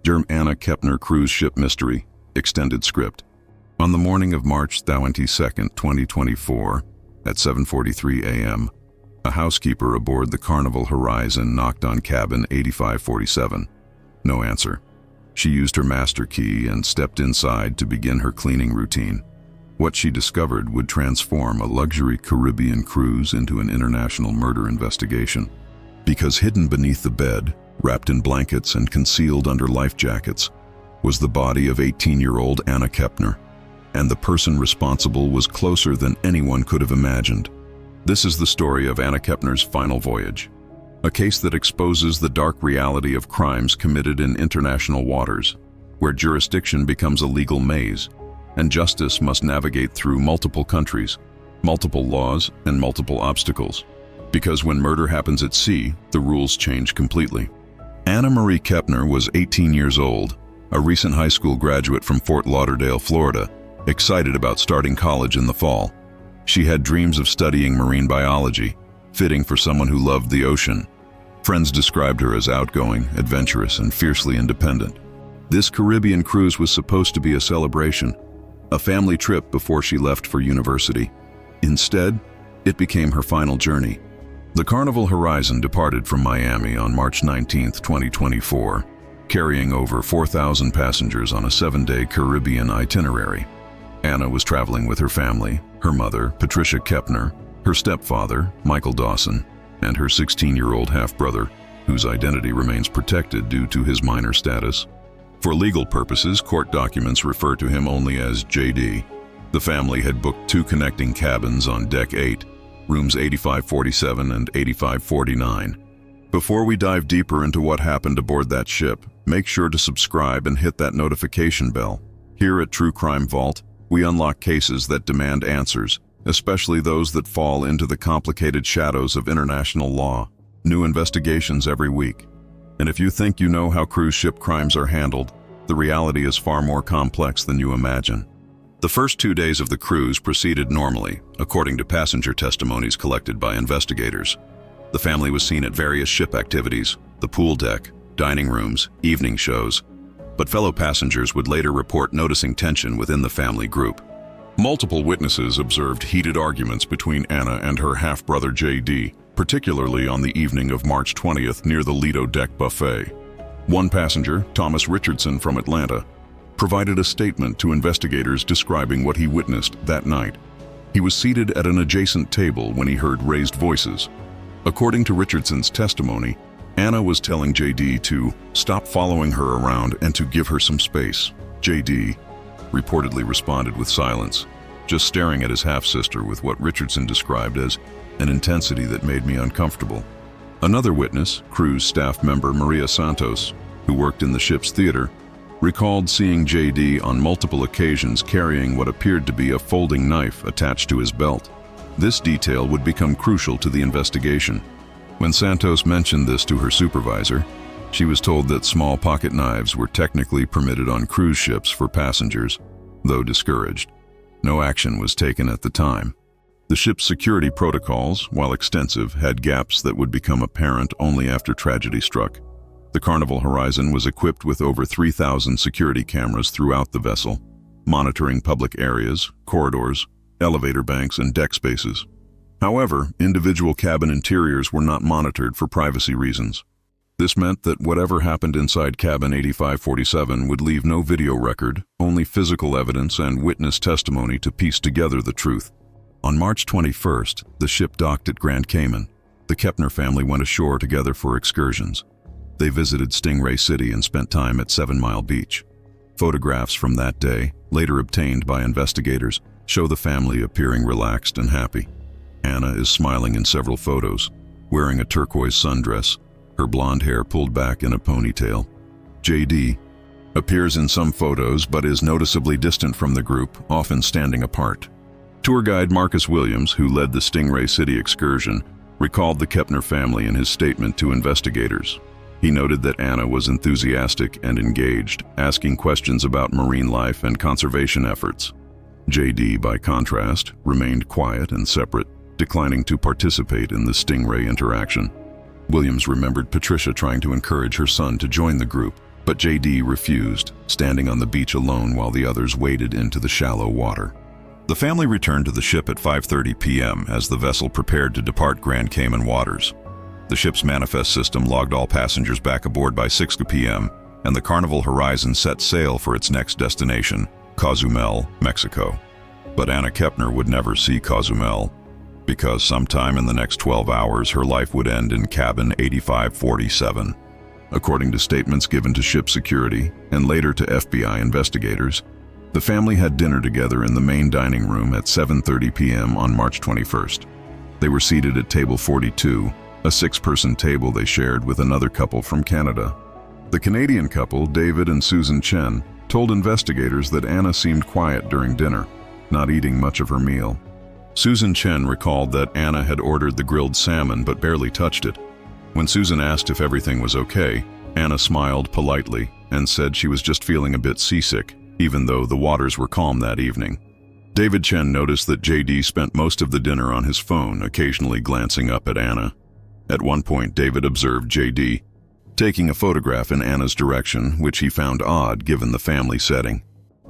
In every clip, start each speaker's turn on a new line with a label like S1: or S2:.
S1: Anna Kepner Cruise Ship Mystery, Extended Script. On the morning of March 22nd, 2024, at 7:43 a.m., a housekeeper aboard the Carnival Horizon knocked on cabin 8547. No answer. She used her master key and stepped inside to begin her cleaning routine. What she discovered would transform a luxury Caribbean cruise into an international murder investigation. Because hidden beneath the bed, wrapped in blankets and concealed under life jackets, was the body of 18-year-old Anna Kepner, and the person responsible was closer than anyone could have imagined. This is the story of Anna Kepner's final voyage, a case that exposes the dark reality of crimes committed in international waters, where jurisdiction becomes a legal maze, and justice must navigate through multiple countries, multiple laws, and multiple obstacles. Because when murder happens at sea, the rules change completely. Anna Marie Kepner was 18 years old, a recent high school graduate from Fort Lauderdale, Florida, excited about starting college in the fall. She had dreams of studying marine biology, fitting for someone who loved the ocean. Friends described her as outgoing, adventurous, and fiercely independent. This Caribbean cruise was supposed to be a celebration, a family trip before she left for university. Instead, it became her final journey. The Carnival Horizon departed from Miami on March 19, 2024, carrying over 4,000 passengers on a 7-day Caribbean itinerary. Anna was traveling with her family, her mother, Patricia Kepner, her stepfather, Michael Dawson, and her 16-year-old half-brother, whose identity remains protected due to his minor status. For legal purposes, court documents refer to him only as JD. The family had booked 2 connecting cabins on Deck 8, rooms 8547 and 8549. Before we dive deeper into what happened aboard that ship, make sure to subscribe and hit that notification bell. Here at True Crime Vault, we unlock cases that demand answers, especially those that fall into the complicated shadows of international law. New investigations every week. And if you think you know how cruise ship crimes are handled, the reality is far more complex than you imagine. The first 2 days of the cruise proceeded normally, according to passenger testimonies collected by investigators. The family was seen at various ship activities, the pool deck, dining rooms, evening shows, but fellow passengers would later report noticing tension within the family group. Multiple witnesses observed heated arguments between Anna and her half-brother JD, particularly on the evening of March 20th near the Lido Deck buffet. One passenger, Thomas Richardson from Atlanta, provided a statement to investigators describing what he witnessed that night. He was seated at an adjacent table when he heard raised voices. According to Richardson's testimony, Anna was telling JD to stop following her around and to give her some space. JD reportedly responded with silence, just staring at his half-sister with what Richardson described as an intensity that made me uncomfortable. Another witness, cruise staff member Maria Santos, who worked in the ship's theater, recalled seeing JD on multiple occasions carrying what appeared to be a folding knife attached to his belt. This detail would become crucial to the investigation. When Santos mentioned this to her supervisor, she was told that small pocket knives were technically permitted on cruise ships for passengers, though discouraged. No action was taken at the time. The ship's security protocols, while extensive, had gaps that would become apparent only after tragedy struck. The Carnival Horizon was equipped with over 3,000 security cameras throughout the vessel, monitoring public areas, corridors, elevator banks, and deck spaces. However, individual cabin interiors were not monitored for privacy reasons. This meant that whatever happened inside cabin 8547 would leave no video record, only physical evidence and witness testimony to piece together the truth. On March 21st, the ship docked at Grand Cayman. The Kepner family went ashore together for excursions. They visited Stingray City and spent time at 7 Mile Beach. Photographs from that day, later obtained by investigators, show the family appearing relaxed and happy. Anna is smiling in several photos, wearing a turquoise sundress, her blonde hair pulled back in a ponytail. JD appears in some photos but is noticeably distant from the group, often standing apart. Tour guide Marcus Williams, who led the Stingray City excursion, recalled the Kepner family in his statement to investigators. He noted that Anna was enthusiastic and engaged, asking questions about marine life and conservation efforts. JD, by contrast, remained quiet and separate, declining to participate in the Stingray interaction. Williams remembered Patricia trying to encourage her son to join the group, But JD refused, standing on the beach alone while the others waded into the shallow water. The family returned to the ship at 5:30 p.m. as the vessel prepared to depart Grand Cayman waters. The ship's manifest system logged all passengers back aboard by 6 p.m., and the Carnival Horizon set sail for its next destination, Cozumel, Mexico. But Anna Kepner would never see Cozumel, because sometime in the next 12 hours her life would end in cabin 8547. According to statements given to ship security and later to FBI investigators, the family had dinner together in the main dining room at 7:30 p.m. on March 21st. They were seated at table 42, a 6-person table they shared with another couple from Canada. The Canadian couple, David and Susan Chen, told investigators that Anna seemed quiet during dinner, not eating much of her meal. Susan Chen recalled that Anna had ordered the grilled salmon but barely touched it. When Susan asked if everything was okay, Anna smiled politely and said she was just feeling a bit seasick, even though the waters were calm that evening. David Chen noticed that JD spent most of the dinner on his phone, occasionally glancing up at Anna. At one point, David observed JD taking a photograph in Anna's direction, which he found odd given the family setting.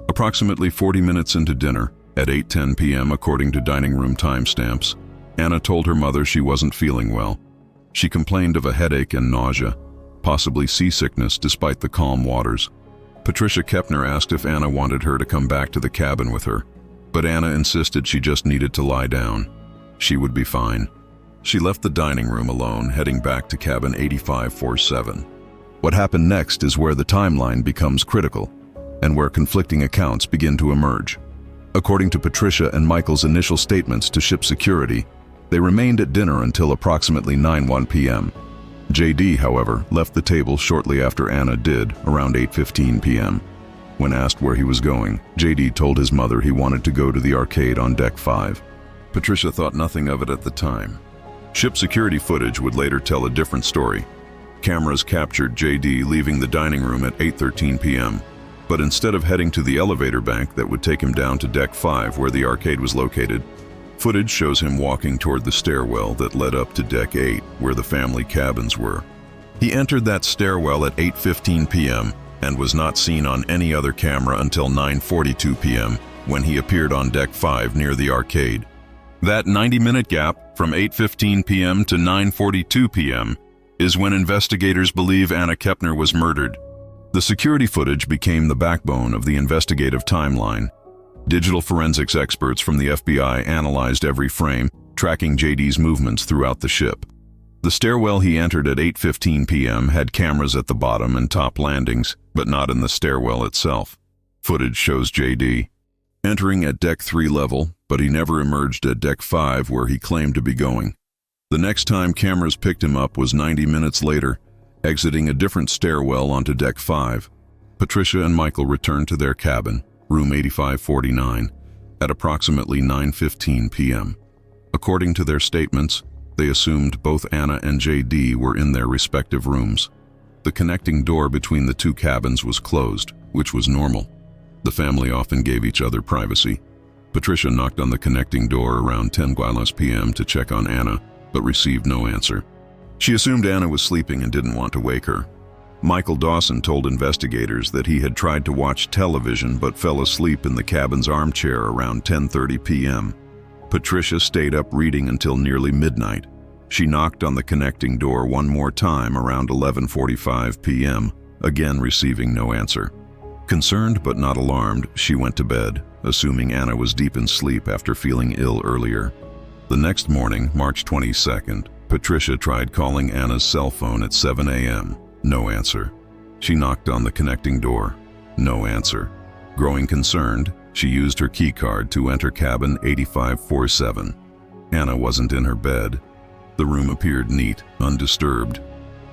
S1: Approximately 40 minutes into dinner, at 8:10 p.m. according to dining room timestamps, Anna told her mother she wasn't feeling well. She complained of a headache and nausea, possibly seasickness despite the calm waters. Patricia Kepner asked if Anna wanted her to come back to the cabin with her, but Anna insisted she just needed to lie down. She would be fine. She left the dining room alone, heading back to cabin 8547. What happened next is where the timeline becomes critical, and where conflicting accounts begin to emerge. According to Patricia and Michael's initial statements to ship security, they remained at dinner until approximately 9:01 p.m. JD, however, left the table shortly after Anna did, around 8:15 p.m. When asked where he was going, JD told his mother he wanted to go to the arcade on deck 5. Patricia thought nothing of it at the time. Ship security footage would later tell a different story. Cameras captured JD leaving the dining room at 8:13 p.m., but instead of heading to the elevator bank that would take him down to deck 5 where the arcade was located, footage shows him walking toward the stairwell that led up to deck 8 where the family cabins were. He entered that stairwell at 8:15 p.m. and was not seen on any other camera until 9:42 p.m. when he appeared on deck 5 near the arcade. That 90-minute gap from 8:15 p.m. to 9:42 p.m. is when investigators believe Anna Kepner was murdered. The security footage became the backbone of the investigative timeline. Digital forensics experts from the FBI analyzed every frame, tracking JD's movements throughout the ship. The stairwell he entered at 8:15 p.m. had cameras at the bottom and top landings, but not in the stairwell itself. Footage shows JD entering at deck 3 level, but he never emerged at deck 5 where he claimed to be going. The next time cameras picked him up was 90 minutes later, exiting a different stairwell onto deck 5. Patricia and Michael returned to their cabin, room 8549, at approximately 9:15 p.m. According to their statements, they assumed both Anna and JD were in their respective rooms. The connecting door between the two cabins was closed, which was normal. The family often gave each other privacy. Patricia knocked on the connecting door around 10 p.m. to check on Anna, but received no answer. She assumed Anna was sleeping and didn't want to wake her. Michael Dawson told investigators that he had tried to watch television but fell asleep in the cabin's armchair around 10:30 p.m. Patricia stayed up reading until nearly midnight. She knocked on the connecting door one more time around 11:45 p.m., again receiving no answer. Concerned but not alarmed, she went to bed, assuming Anna was deep in sleep after feeling ill earlier. The next morning, March 22nd, Patricia tried calling Anna's cell phone at 7 a.m. No answer. She knocked on the connecting door. No answer. Growing concerned, she used her key card to enter cabin 8547. Anna wasn't in her bed. The room appeared neat, undisturbed.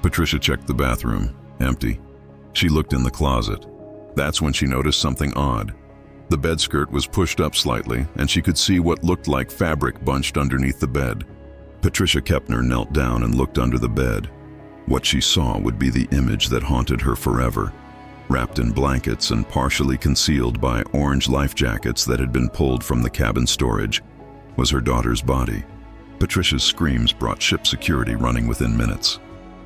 S1: Patricia checked the bathroom. Empty. She looked in the closet. That's when she noticed something odd. The bed skirt was pushed up slightly, and she could see what looked like fabric bunched underneath the bed. Patricia Kepner knelt down and looked under the bed. What she saw would be the image that haunted her forever. Wrapped in blankets and partially concealed by orange life jackets that had been pulled from the cabin storage, was her daughter's body. Patricia's screams brought ship security running within minutes.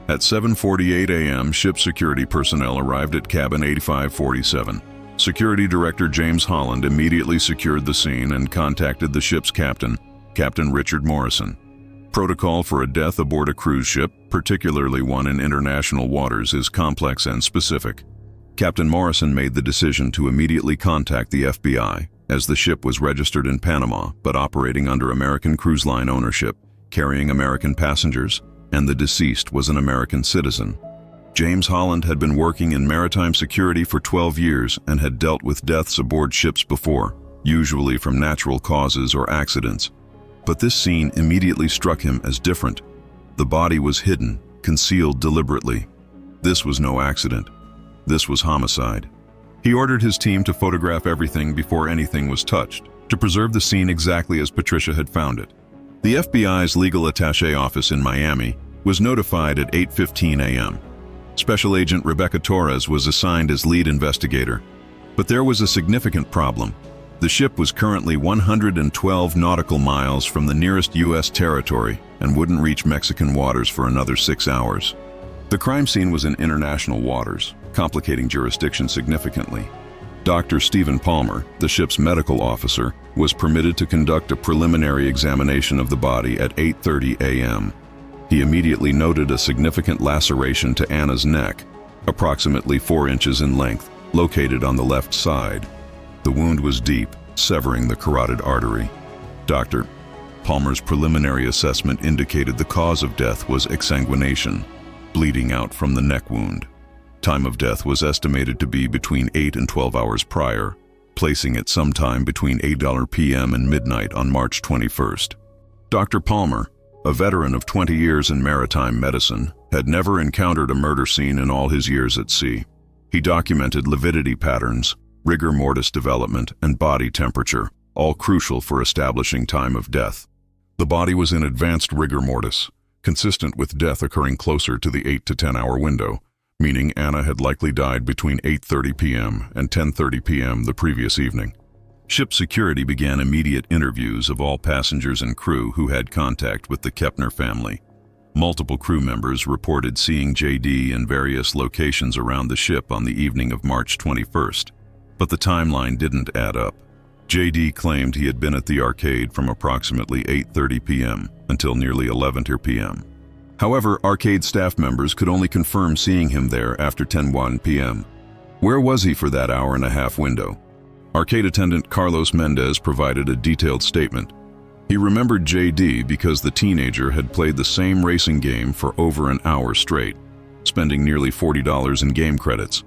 S1: At 7:48 a.m., ship security personnel arrived at cabin 8547. Security Director James Holland immediately secured the scene and contacted the ship's captain, Captain Richard Morrison. Protocol for a death aboard a cruise ship, particularly one in international waters, is complex and specific. Captain Morrison made the decision to immediately contact the FBI, as the ship was registered in Panama but operating under American Cruise Line ownership, carrying American passengers, and the deceased was an American citizen. James Holland had been working in maritime security for 12 years and had dealt with deaths aboard ships before, usually from natural causes or accidents. But this scene immediately struck him as different. The body was hidden, concealed deliberately. This was no accident. This was homicide. He ordered his team to photograph everything before anything was touched, to preserve the scene exactly as Patricia had found it. The FBI's legal attaché office in Miami was notified at 8:15 a.m. Special Agent Rebecca Torres was assigned as lead investigator. But there was a significant problem. The ship was currently 112 nautical miles from the nearest U.S. territory and wouldn't reach Mexican waters for another 6 hours. The crime scene was in international waters, complicating jurisdiction significantly. Dr. Stephen Palmer, the ship's medical officer, was permitted to conduct a preliminary examination of the body at 8:30 a.m. He immediately noted a significant laceration to Anna's neck, approximately 4 inches in length, located on the left side. The wound was deep, severing the carotid artery. Dr. Palmer's preliminary assessment indicated the cause of death was exsanguination, bleeding out from the neck wound. Time of death was estimated to be between 8 and 12 hours prior, placing it sometime between 8 p.m. and midnight on March 21st. Dr. Palmer, a veteran of 20 years in maritime medicine, had never encountered a murder scene in all his years at sea. He documented lividity patterns, rigor mortis development, and body temperature, all crucial for establishing time of death. The body was in advanced rigor mortis, consistent with death occurring closer to the 8 to 10 hour window, meaning Anna had likely died between 8:30 p.m. and 10:30 p.m. the previous evening. Ship security began immediate interviews of all passengers and crew who had contact with the Kepner family. Multiple crew members reported seeing JD in various locations around the ship on the evening of March 21st, but the timeline didn't add up. JD claimed he had been at the arcade from approximately 8:30 p.m. until nearly 11 p.m. However, arcade staff members could only confirm seeing him there after 10:01 p.m. Where was he for that hour-and-a-half window? Arcade attendant Carlos Mendez provided a detailed statement. He remembered JD because the teenager had played the same racing game for over an hour straight, spending nearly $40 in game credits.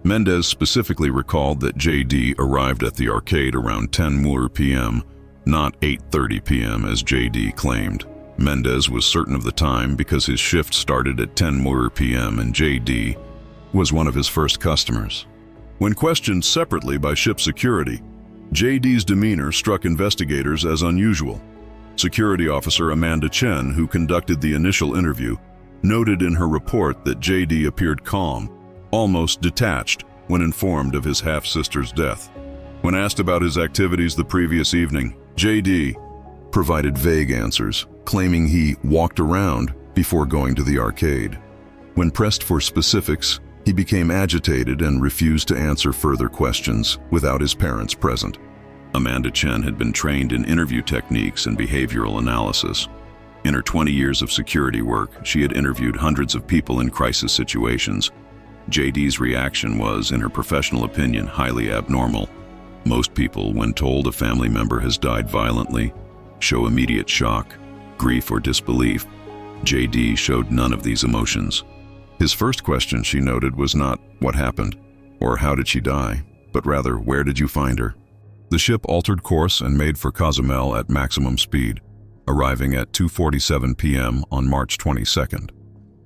S1: Mendez specifically recalled that JD arrived at the arcade around 10 p.m., not 8:30 p.m. as JD claimed. Mendez was certain of the time because his shift started at 10 p.m. and JD was one of his first customers. When questioned separately by ship security, JD's demeanor struck investigators as unusual. Security officer Amanda Chen, who conducted the initial interview, noted in her report that JD appeared calm, almost detached, when informed of his half-sister's death. When asked about his activities the previous evening, JD provided vague answers, claiming he walked around before going to the arcade. When pressed for specifics, he became agitated and refused to answer further questions without his parents present. Amanda Chen had been trained in interview techniques and behavioral analysis. In her 20 years of security work, she had interviewed hundreds of people in crisis situations. JD's reaction was, in her professional opinion, highly abnormal. Most people, when told a family member has died violently, show immediate shock, grief, or disbelief. JD showed none of these emotions. His first question, she noted, was not, "What happened?" or "How did she die?" but rather, "Where did you find her?" The ship altered course and made for Cozumel at maximum speed, arriving at 2:47 p.m. on March 22nd.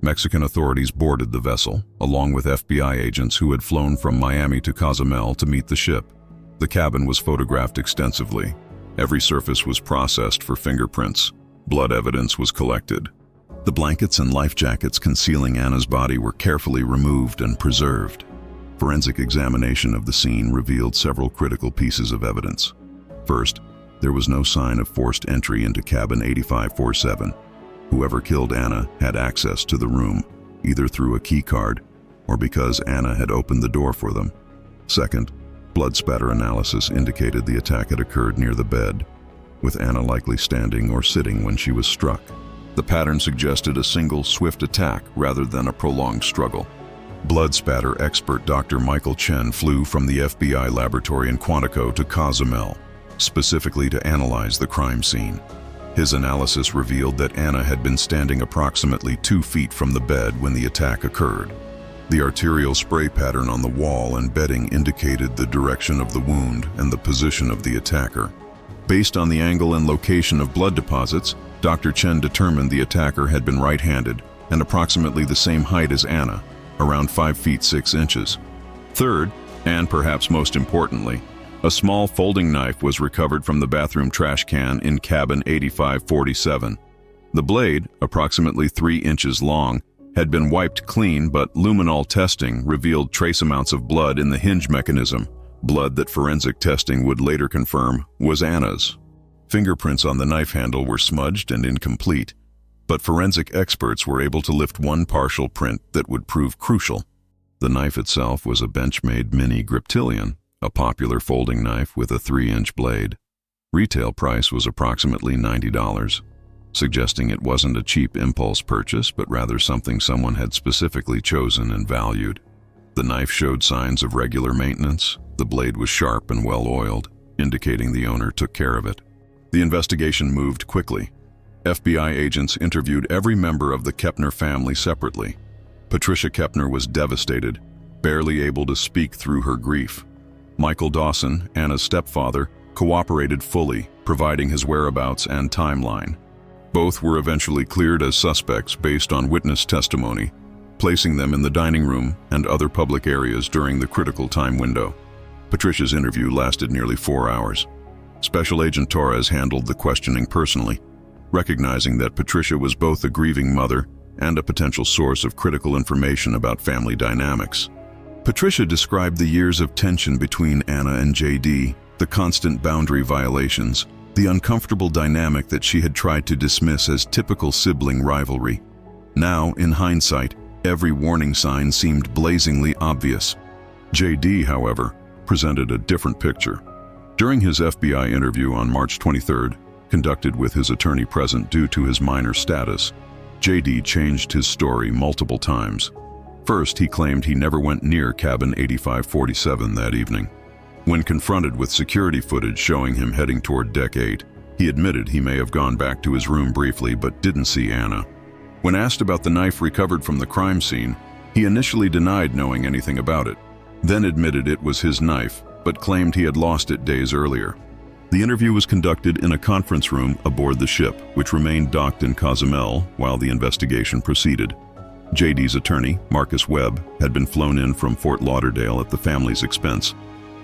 S1: Mexican authorities boarded the vessel, along with FBI agents who had flown from Miami to Cozumel to meet the ship. The cabin was photographed extensively. Every surface was processed for fingerprints. Blood evidence was collected. The blankets and life jackets concealing Anna's body were carefully removed and preserved. Forensic examination of the scene revealed several critical pieces of evidence. First, there was no sign of forced entry into cabin 8547. Whoever killed Anna had access to the room. either through a key card or because Anna had opened the door for them. Second, blood spatter analysis indicated the attack had occurred near the bed, with Anna likely standing or sitting when she was struck. The pattern suggested a single swift attack rather than a prolonged struggle. Blood spatter expert Dr. Michael Chen flew from the FBI laboratory in Quantico to Cozumel, specifically to analyze the crime scene. His analysis revealed that Anna had been standing approximately 2 feet from the bed when the attack occurred. The arterial spray pattern on the wall and bedding indicated the direction of the wound and the position of the attacker. Based on the angle and location of blood deposits, Dr. Chen determined the attacker had been right-handed and approximately the same height as Anna, around 5 feet 6 inches. Third, and perhaps most importantly, a small folding knife was recovered from the bathroom trash can in cabin 8547. The blade, approximately 3 inches long, had been wiped clean, but luminol testing revealed trace amounts of blood in the hinge mechanism, blood that forensic testing would later confirm was Anna's. Fingerprints on the knife handle were smudged and incomplete, but forensic experts were able to lift one partial print that would prove crucial. The knife itself was a bench-made mini Griptilian, a popular folding knife with a 3-inch blade. Retail price was approximately $90, suggesting it wasn't a cheap impulse purchase, but rather something someone had specifically chosen and valued. The knife showed signs of regular maintenance. The blade was sharp and well-oiled, indicating the owner took care of it. The investigation moved quickly. FBI agents interviewed every member of the Kepner family separately. Patricia Kepner was devastated, barely able to speak through her grief. Michael Dawson, Anna's stepfather, cooperated fully, providing his whereabouts and timeline. Both were eventually cleared as suspects based on witness testimony, placing them in the dining room and other public areas during the critical time window. Patricia's interview lasted nearly 4 hours. Special Agent Torres handled the questioning personally, recognizing that Patricia was both a grieving mother and a potential source of critical information about family dynamics. Patricia described the years of tension between Anna and JD, the constant boundary violations, the uncomfortable dynamic that she had tried to dismiss as typical sibling rivalry. Now, in hindsight, every warning sign seemed blazingly obvious. JD, however, presented a different picture. During his FBI interview on March 23rd, conducted with his attorney present due to his minor status, JD changed his story multiple times. First, he claimed he never went near cabin 8547 that evening. When confronted with security footage showing him heading toward deck 8, he admitted he may have gone back to his room briefly but didn't see Anna. When asked about the knife recovered from the crime scene, he initially denied knowing anything about it, then admitted it was his knife, but claimed he had lost it days earlier. The interview was conducted in a conference room aboard the ship, which remained docked in Cozumel while the investigation proceeded. JD's attorney, Marcus Webb, had been flown in from Fort Lauderdale at the family's expense.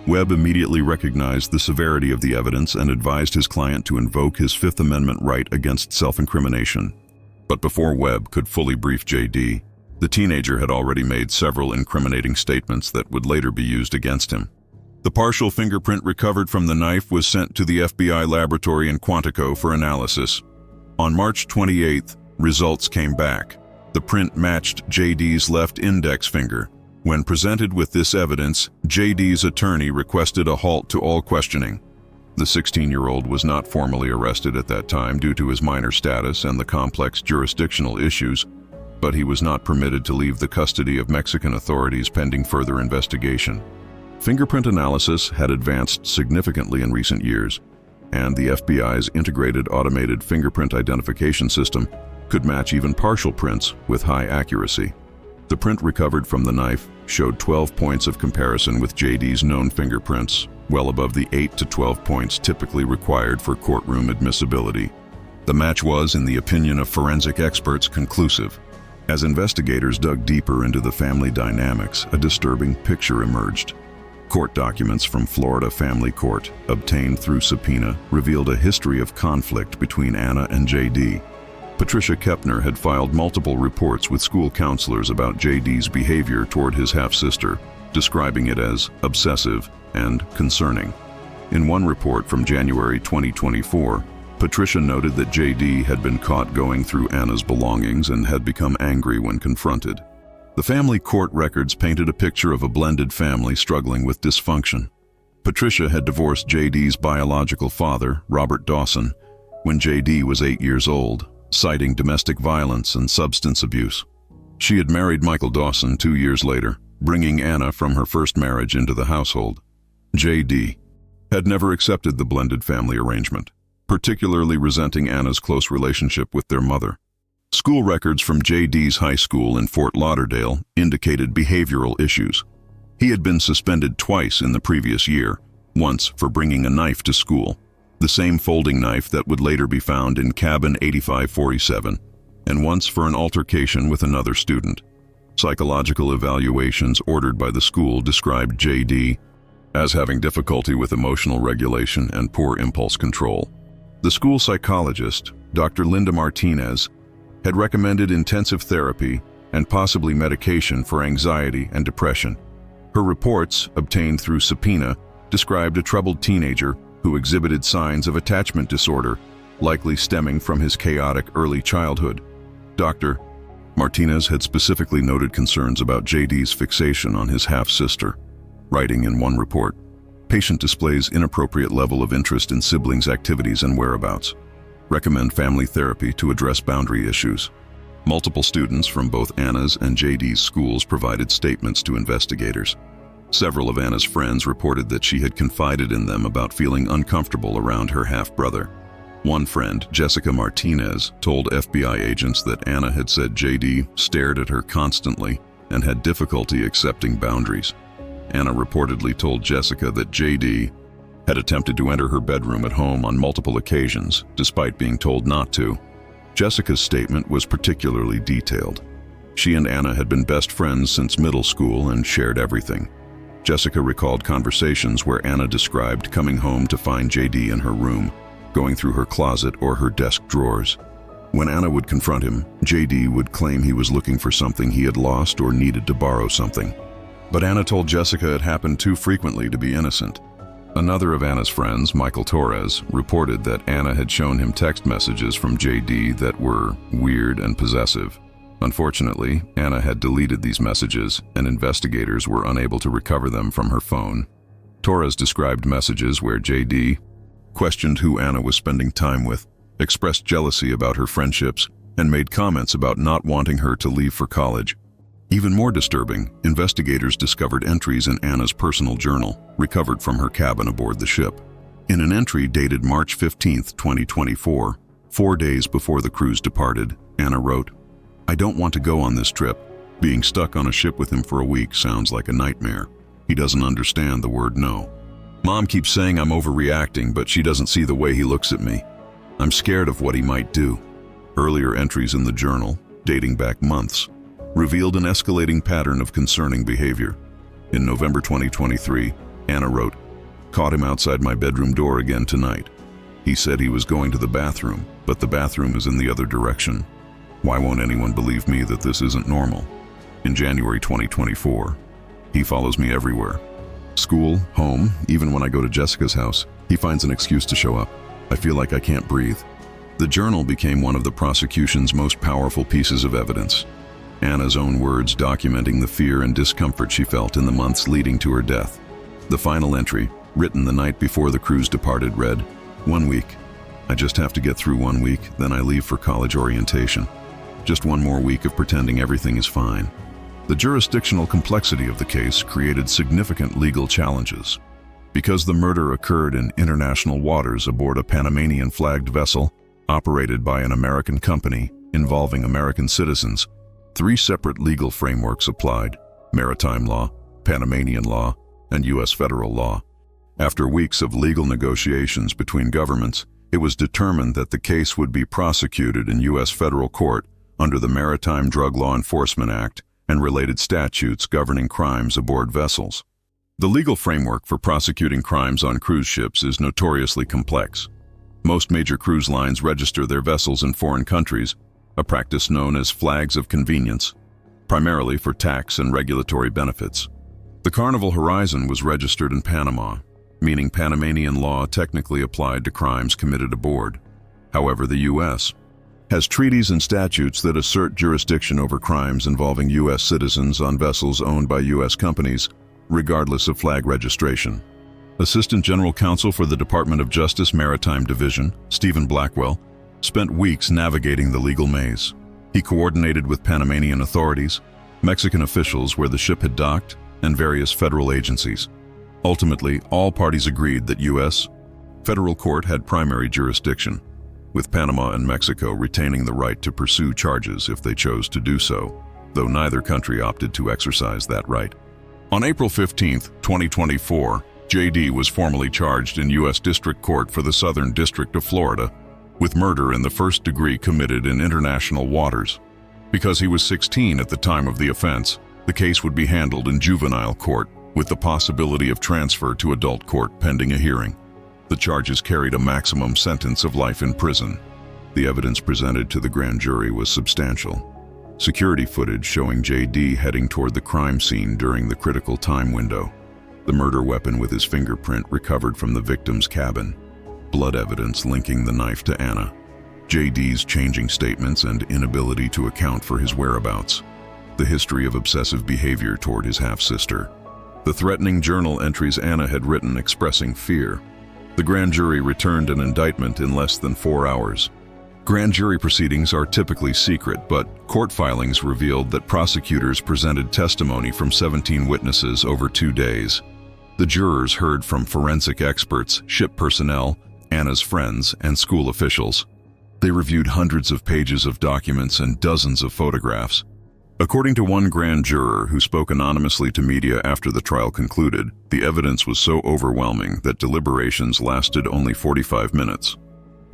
S1: Webb immediately recognized the severity of the evidence and advised his client to invoke his Fifth Amendment right against self-incrimination. But before Webb could fully brief JD, the teenager had already made several incriminating statements that would later be used against him. The partial fingerprint recovered from the knife was sent to the FBI laboratory in Quantico for analysis. On March 28th, results came back. The print matched JD's left index finger. When presented with this evidence, JD's attorney requested a halt to all questioning. The 16-year-old was not formally arrested at that time due to his minor status and the complex jurisdictional issues, but he was not permitted to leave the custody of Mexican authorities pending further investigation. Fingerprint analysis had advanced significantly in recent years, and the FBI's integrated automated fingerprint identification system could match even partial prints with high accuracy. The print recovered from the knife showed 12 points of comparison with JD's known fingerprints, well above the 8 to 12 points typically required for courtroom admissibility. The match was, in the opinion of forensic experts, conclusive. As investigators dug deeper into the family dynamics, a disturbing picture emerged. Court documents from Florida Family Court, obtained through subpoena, revealed a history of conflict between Anna and JD. Patricia Kepner had filed multiple reports with school counselors about JD's behavior toward his half-sister, describing it as obsessive and concerning. In one report from January 2024, Patricia noted that JD had been caught going through Anna's belongings and had become angry when confronted. The family court records painted a picture of a blended family struggling with dysfunction. Patricia had divorced JD's biological father, Robert Dawson, when JD was 8 years old, citing domestic violence and substance abuse. She had married Michael Dawson 2 years later, bringing Anna from her first marriage into the household. JD had never accepted the blended family arrangement, particularly resenting Anna's close relationship with their mother. School records from JD's high school in Fort Lauderdale indicated behavioral issues. He had been suspended twice in the previous year, once for bringing a knife to school, the same folding knife that would later be found in cabin 8547, and once for an altercation with another student. Psychological evaluations ordered by the school described JD as having difficulty with emotional regulation and poor impulse control. The school psychologist, Dr. Linda Martinez, had recommended intensive therapy and possibly medication for anxiety and depression. Her reports, obtained through subpoena, described a troubled teenager who exhibited signs of attachment disorder, likely stemming from his chaotic early childhood. Dr. Martinez had specifically noted concerns about JD's fixation on his half-sister, writing in one report, "Patient displays inappropriate level of interest in siblings' activities and whereabouts. Recommend family therapy to address boundary issues." Multiple students from both Anna's and JD's schools provided statements to investigators. Several of Anna's friends reported that she had confided in them about feeling uncomfortable around her half-brother. One friend, Jessica Martinez, told FBI agents that Anna had said JD stared at her constantly and had difficulty accepting boundaries. Anna reportedly told Jessica that JD had attempted to enter her bedroom at home on multiple occasions, despite being told not to. Jessica's statement was particularly detailed. She and Anna had been best friends since middle school and shared everything. Jessica recalled conversations where Anna described coming home to find JD in her room, going through her closet or her desk drawers. When Anna would confront him, JD would claim he was looking for something he had lost or needed to borrow something. But Anna told Jessica it happened too frequently to be innocent. Another of Anna's friends, Michael Torres, reported that Anna had shown him text messages from JD that were weird and possessive. Unfortunately, Anna had deleted these messages, and investigators were unable to recover them from her phone. Torres described messages where JD questioned who Anna was spending time with, expressed jealousy about her friendships, and made comments about not wanting her to leave for college. Even more disturbing, investigators discovered entries in Anna's personal journal, recovered from her cabin aboard the ship. In an entry dated March 15, 2024, 4 days before the cruise departed, Anna wrote, "I don't want to go on this trip. Being stuck on a ship with him for a week sounds like a nightmare. He doesn't understand the word no. Mom keeps saying I'm overreacting, but she doesn't see the way he looks at me. I'm scared of what he might do." Earlier entries in the journal, dating back months, revealed an escalating pattern of concerning behavior. In November 2023, Anna wrote, "Caught him outside my bedroom door again tonight. He said he was going to the bathroom, but the bathroom is in the other direction. Why won't anyone believe me that this isn't normal?" In January 2024, "He follows me everywhere. School, home, even when I go to Jessica's house, he finds an excuse to show up. I feel like I can't breathe." The journal became one of the prosecution's most powerful pieces of evidence. Anna's own words documenting the fear and discomfort she felt in the months leading to her death. The final entry, written the night before the cruise departed, read, "1 week. I just have to get through 1 week, then I leave for college orientation. Just 1 more week of pretending everything is fine." The jurisdictional complexity of the case created significant legal challenges. Because the murder occurred in international waters aboard a Panamanian-flagged vessel operated by an American company involving American citizens, 3 separate legal frameworks applied: maritime law, Panamanian law, and U.S. federal law. After weeks of legal negotiations between governments, it was determined that the case would be prosecuted in U.S. federal court under the Maritime Drug Law Enforcement Act and related statutes governing crimes aboard vessels. The legal framework for prosecuting crimes on cruise ships is notoriously complex. Most major cruise lines register their vessels in foreign countries, a practice known as flags of convenience, primarily for tax and regulatory benefits. The Carnival Horizon was registered in Panama, meaning Panamanian law technically applied to crimes committed aboard. However, the U.S. has treaties and statutes that assert jurisdiction over crimes involving U.S. citizens on vessels owned by U.S. companies, regardless of flag registration. Assistant General Counsel for the Department of Justice Maritime Division, Stephen Blackwell, spent weeks navigating the legal maze. He coordinated with Panamanian authorities, Mexican officials where the ship had docked, and various federal agencies. Ultimately, all parties agreed that U.S. federal court had primary jurisdiction, with Panama and Mexico retaining the right to pursue charges if they chose to do so, though neither country opted to exercise that right. On April 15, 2024, J.D. was formally charged in U.S. District Court for the Southern District of Florida with murder in the first degree committed in international waters. Because he was 16 at the time of the offense, the case would be handled in juvenile court with the possibility of transfer to adult court pending a hearing. The charges carried a maximum sentence of life in prison. The evidence presented to the grand jury was substantial. Security footage showing J.D. heading toward the crime scene during the critical time window. The murder weapon with his fingerprint recovered from the victim's cabin. Blood evidence linking the knife to Anna. J.D.'s changing statements and inability to account for his whereabouts. The history of obsessive behavior toward his half-sister. The threatening journal entries Anna had written expressing fear. The grand jury returned an indictment in less than 4 hours. Grand jury proceedings are typically secret, but court filings revealed that prosecutors presented testimony from 17 witnesses over 2 days. The jurors heard from forensic experts, ship personnel, Anna's friends, and school officials. They reviewed hundreds of pages of documents and dozens of photographs. According to one grand juror who spoke anonymously to media after the trial concluded, the evidence was so overwhelming that deliberations lasted only 45 minutes.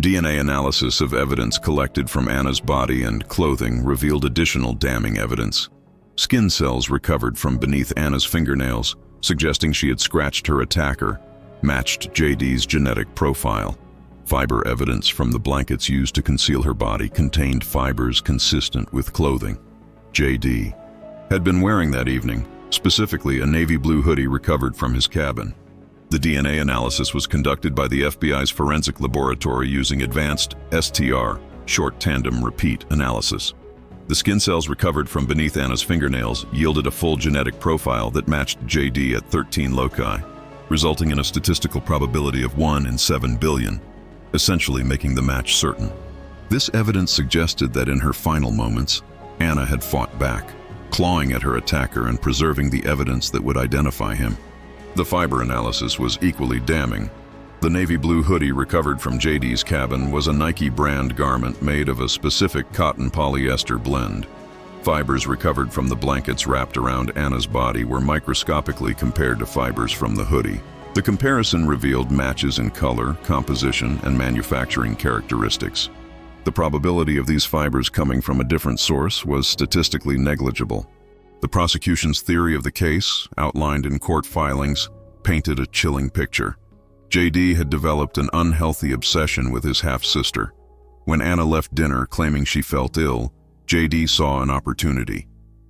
S1: DNA analysis of evidence collected from Anna's body and clothing revealed additional damning evidence. Skin cells recovered from beneath Anna's fingernails, suggesting she had scratched her attacker, matched J.D.'s genetic profile. Fiber evidence from the blankets used to conceal her body contained fibers consistent with clothing J.D. had been wearing that evening, specifically a navy blue hoodie recovered from his cabin. The DNA analysis was conducted by the FBI's forensic laboratory using advanced STR, short tandem repeat analysis. The skin cells recovered from beneath Anna's fingernails yielded a full genetic profile that matched J.D. at 13 loci, resulting in a statistical probability of 1 in 7 billion, essentially making the match certain. This evidence suggested that in her final moments, Anna had fought back, clawing at her attacker and preserving the evidence that would identify him. The fiber analysis was equally damning. The navy blue hoodie recovered from J.D.'s cabin was a Nike brand garment made of a specific cotton polyester blend. Fibers recovered from the blankets wrapped around Anna's body were microscopically compared to fibers from the hoodie. The comparison revealed matches in color, composition, and manufacturing characteristics. The probability of these fibers coming from a different source was statistically negligible. The prosecution's theory of the case, outlined in court filings, painted a chilling picture. J.D. had developed an unhealthy obsession with his half-sister. When Anna left dinner claiming she felt ill, J.D. saw an opportunity.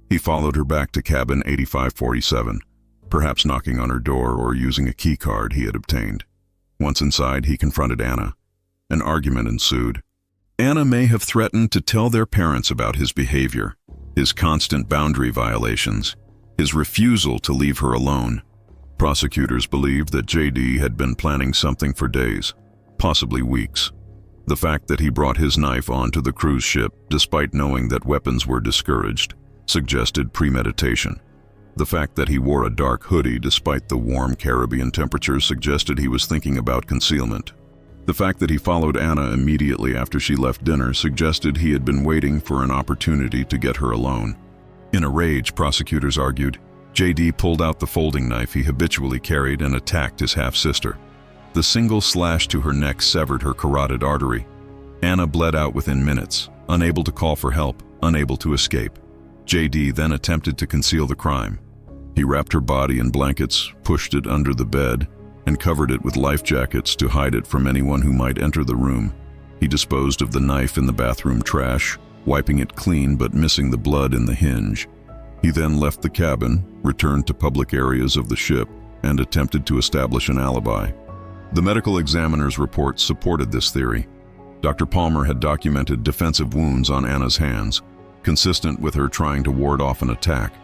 S1: He followed her back to cabin 8547, perhaps knocking on her door or using a key card he had obtained. Once inside, he confronted Anna. An argument ensued. Anna may have threatened to tell their parents about his behavior, his constant boundary violations, his refusal to leave her alone. Prosecutors believed that J.D. had been planning something for days, possibly weeks. The fact that he brought his knife onto the cruise ship, despite knowing that weapons were discouraged, suggested premeditation. The fact that he wore a dark hoodie despite the warm Caribbean temperatures suggested he was thinking about concealment. The fact that he followed Anna immediately after she left dinner suggested he had been waiting for an opportunity to get her alone. In a rage, prosecutors argued, J.D. pulled out the folding knife he habitually carried and attacked his half-sister. The single slash to her neck severed her carotid artery. Anna bled out within minutes, unable to call for help, unable to escape. J.D. then attempted to conceal the crime. He wrapped her body in blankets, pushed it under the bed, and covered it with life jackets to hide it from anyone who might enter the room. He disposed of the knife in the bathroom trash, wiping it clean but missing the blood in the hinge. He then left the cabin, returned to public areas of the ship, and attempted to establish an alibi. The medical examiner's report supported this theory. Dr. Palmer had documented defensive wounds on Anna's hands, consistent with her trying to ward off an attack.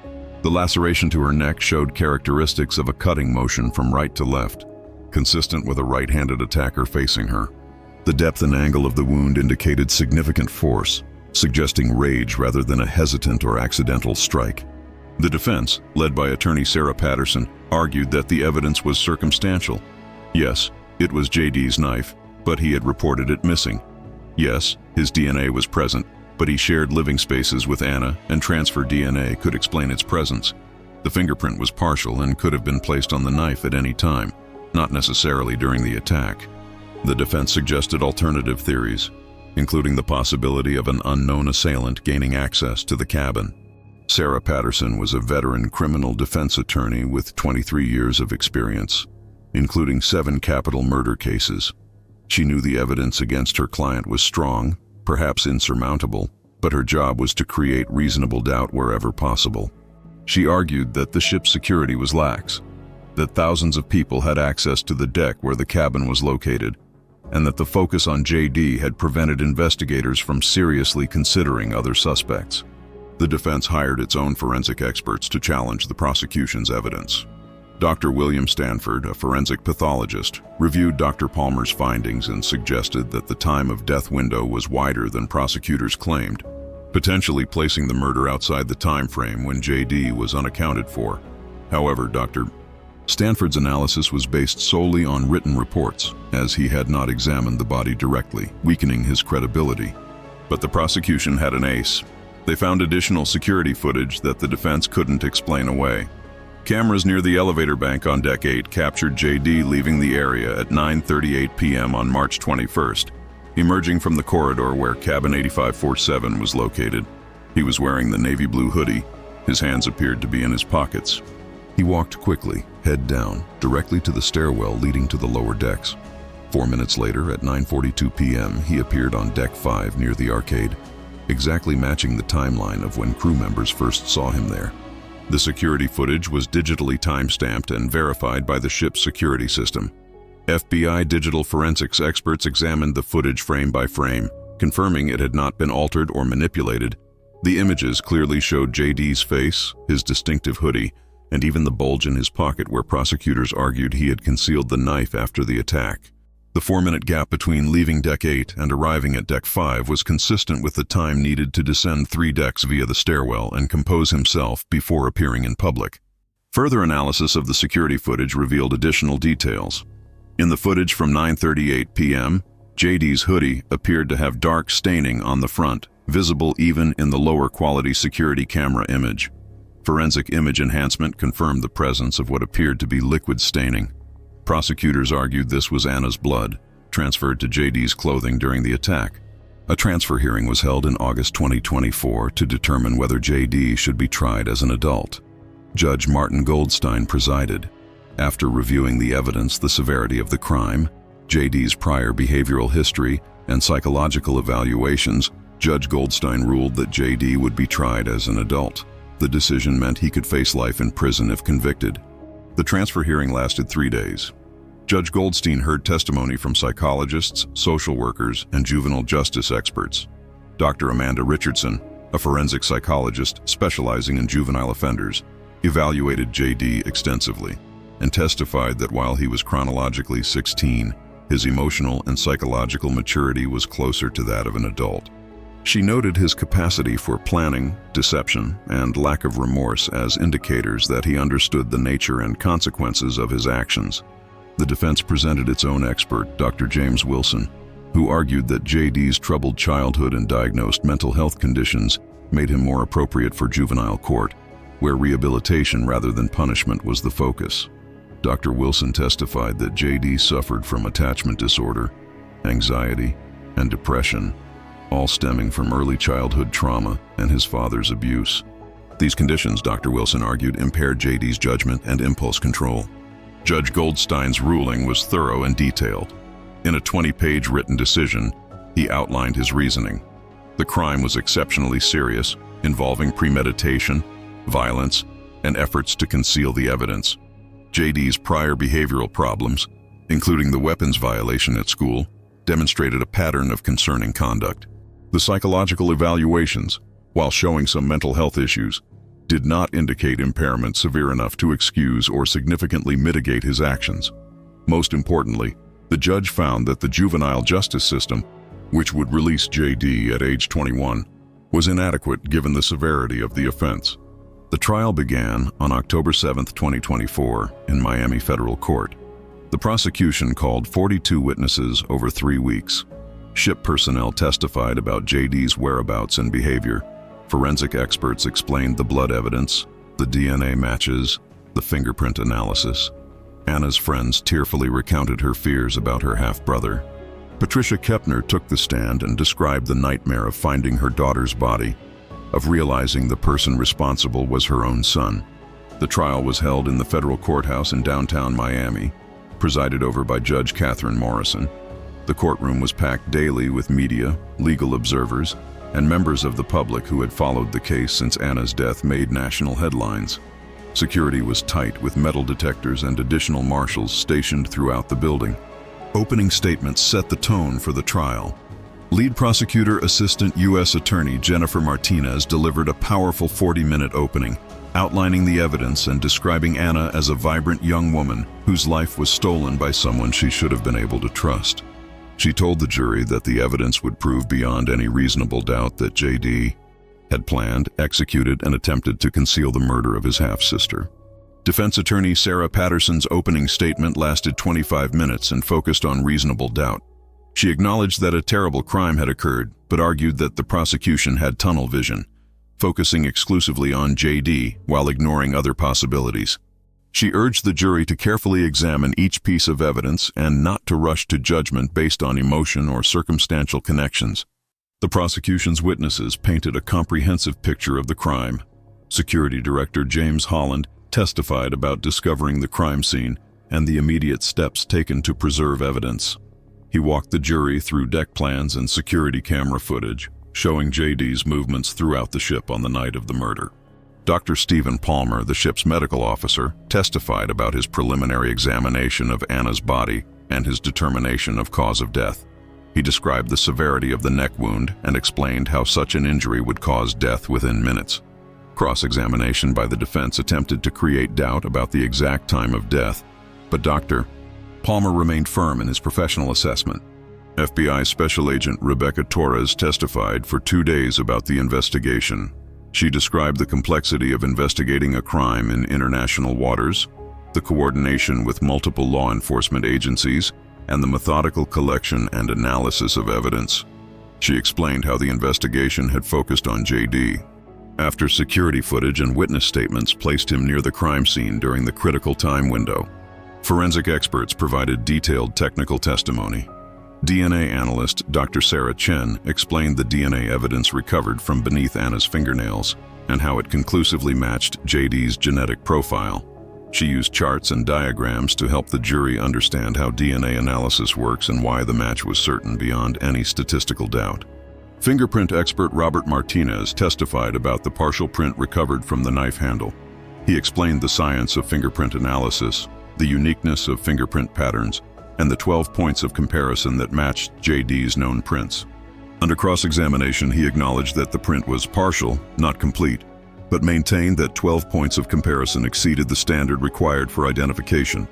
S1: The laceration to her neck showed characteristics of a cutting motion from right to left, consistent with a right-handed attacker facing her. The depth and angle of the wound indicated significant force, suggesting rage rather than a hesitant or accidental strike. The defense, led by attorney Sarah Patterson, argued that the evidence was circumstantial. Yes, it was JD's knife, but he had reported it missing. Yes, his DNA was present, but he shared living spaces with Anna, and transfer DNA could explain its presence. The fingerprint was partial and could have been placed on the knife at any time, not necessarily during the attack. The defense suggested alternative theories, including the possibility of an unknown assailant gaining access to the cabin. Sarah Patterson was a veteran criminal defense attorney with 23 years of experience, including 7 capital murder cases. She knew the evidence against her client was strong, perhaps insurmountable, but her job was to create reasonable doubt wherever possible. She argued that the ship's security was lax, that thousands of people had access to the deck where the cabin was located, and that the focus on JD had prevented investigators from seriously considering other suspects. The defense hired its own forensic experts to challenge the prosecution's evidence. Dr. William Stanford, a forensic pathologist, reviewed Dr. Palmer's findings and suggested that the time of death window was wider than prosecutors claimed, potentially placing the murder outside the time frame when JD was unaccounted for. However, Dr. Stanford's analysis was based solely on written reports, as he had not examined the body directly, weakening his credibility. But the prosecution had an ace. They found additional security footage that the defense couldn't explain away. Cameras near the elevator bank on Deck 8 captured JD leaving the area at 9:38 p.m. on March 21st, emerging from the corridor where cabin 8547 was located. He was wearing the navy blue hoodie. His hands appeared to be in his pockets. He walked quickly, head down, directly to the stairwell leading to the lower decks. 4 minutes later, at 9:42 p.m., he appeared on Deck 5 near the arcade, exactly matching the timeline of when crew members first saw him there. The security footage was digitally time-stamped and verified by the ship's security system. FBI digital forensics experts examined the footage frame by frame, confirming it had not been altered or manipulated. The images clearly showed JD's face, his distinctive hoodie, and even the bulge in his pocket where prosecutors argued he had concealed the knife after the attack. The 4-minute gap between leaving Deck 8 and arriving at Deck 5 was consistent with the time needed to descend 3 decks via the stairwell and compose himself before appearing in public. Further analysis of the security footage revealed additional details. In the footage from 9:38 p.m., JD's hoodie appeared to have dark staining on the front, visible even in the lower quality security camera image. Forensic image enhancement confirmed the presence of what appeared to be liquid staining. Prosecutors argued this was Anna's blood, transferred to JD's clothing during the attack. A transfer hearing was held in August 2024 to determine whether JD should be tried as an adult. Judge Martin Goldstein presided. After reviewing the evidence, the severity of the crime, JD's prior behavioral history, and psychological evaluations, Judge Goldstein ruled that JD would be tried as an adult. The decision meant he could face life in prison if convicted. The transfer hearing lasted 3 days. Judge Goldstein heard testimony from psychologists, social workers, and juvenile justice experts. Dr. Amanda Richardson, a forensic psychologist specializing in juvenile offenders, evaluated JD extensively and testified that while he was chronologically 16, his emotional and psychological maturity was closer to that of an adult. She noted his capacity for planning, deception, and lack of remorse as indicators that he understood the nature and consequences of his actions. The defense presented its own expert, Dr. James Wilson, who argued that JD's troubled childhood and diagnosed mental health conditions made him more appropriate for juvenile court, where rehabilitation rather than punishment was the focus. Dr. Wilson testified that JD suffered from attachment disorder, anxiety, and depression, all stemming from early childhood trauma and his father's abuse. These conditions, Dr. Wilson argued, impaired JD's judgment and impulse control. Judge Goldstein's ruling was thorough and detailed. In a 20-page written decision, he outlined his reasoning. The crime was exceptionally serious, involving premeditation, violence, and efforts to conceal the evidence. JD's prior behavioral problems, including the weapons violation at school, demonstrated a pattern of concerning conduct. The psychological evaluations, while showing some mental health issues, did not indicate impairment severe enough to excuse or significantly mitigate his actions. Most importantly, the judge found that the juvenile justice system, which would release JD at age 21, was inadequate given the severity of the offense. The trial began on October 7, 2024, in Miami Federal Court. The prosecution called 42 witnesses over 3 weeks. Ship personnel testified about JD's whereabouts and behavior. Forensic experts explained the blood evidence, the DNA matches, the fingerprint analysis. Anna's friends tearfully recounted her fears about her half-brother. Patricia Kepner took the stand and described the nightmare of finding her daughter's body, of realizing the person responsible was her own son. The trial was held in the federal courthouse in downtown Miami, presided over by Judge Catherine Morrison. The courtroom was packed daily with media, legal observers, and members of the public who had followed the case since Anna's death made national headlines. Security was tight with metal detectors and additional marshals stationed throughout the building. Opening statements set the tone for the trial. Lead prosecutor Assistant U.S. Attorney Jennifer Martinez delivered a powerful 40-minute opening, outlining the evidence and describing Anna as a vibrant young woman whose life was stolen by someone she should have been able to trust. She told the jury that the evidence would prove beyond any reasonable doubt that JD had planned, executed, and attempted to conceal the murder of his half-sister. Defense attorney Sarah Patterson's opening statement lasted 25 minutes and focused on reasonable doubt. She acknowledged that a terrible crime had occurred, but argued that the prosecution had tunnel vision, focusing exclusively on JD while ignoring other possibilities. She urged the jury to carefully examine each piece of evidence and not to rush to judgment based on emotion or circumstantial connections. The prosecution's witnesses painted a comprehensive picture of the crime. Security Director James Holland testified about discovering the crime scene and the immediate steps taken to preserve evidence. He walked the jury through deck plans and security camera footage, showing JD's movements throughout the ship on the night of the murder. Dr. Stephen Palmer, the ship's medical officer, testified about his preliminary examination of Anna's body and his determination of cause of death. He described the severity of the neck wound and explained how such an injury would cause death within minutes. Cross-examination by the defense attempted to create doubt about the exact time of death, but Dr. Palmer remained firm in his professional assessment. FBI Special Agent Rebecca Torres testified for 2 days about the investigation. She described the complexity of investigating a crime in international waters, the coordination with multiple law enforcement agencies, and the methodical collection and analysis of evidence. She explained how the investigation had focused on JD. After security footage and witness statements placed him near the crime scene during the critical time window, forensic experts provided detailed technical testimony. DNA analyst Dr. Sarah Chen explained the DNA evidence recovered from beneath Anna's fingernails and how it conclusively matched JD's genetic profile. She used charts and diagrams to help the jury understand how DNA analysis works and why the match was certain beyond any statistical doubt. Fingerprint expert Robert Martinez testified about the partial print recovered from the knife handle. He explained the science of fingerprint analysis, the uniqueness of fingerprint patterns, and the 12 points of comparison that matched JD's known prints. Under cross-examination, he acknowledged that the print was partial, not complete, but maintained that 12 points of comparison exceeded the standard required for identification.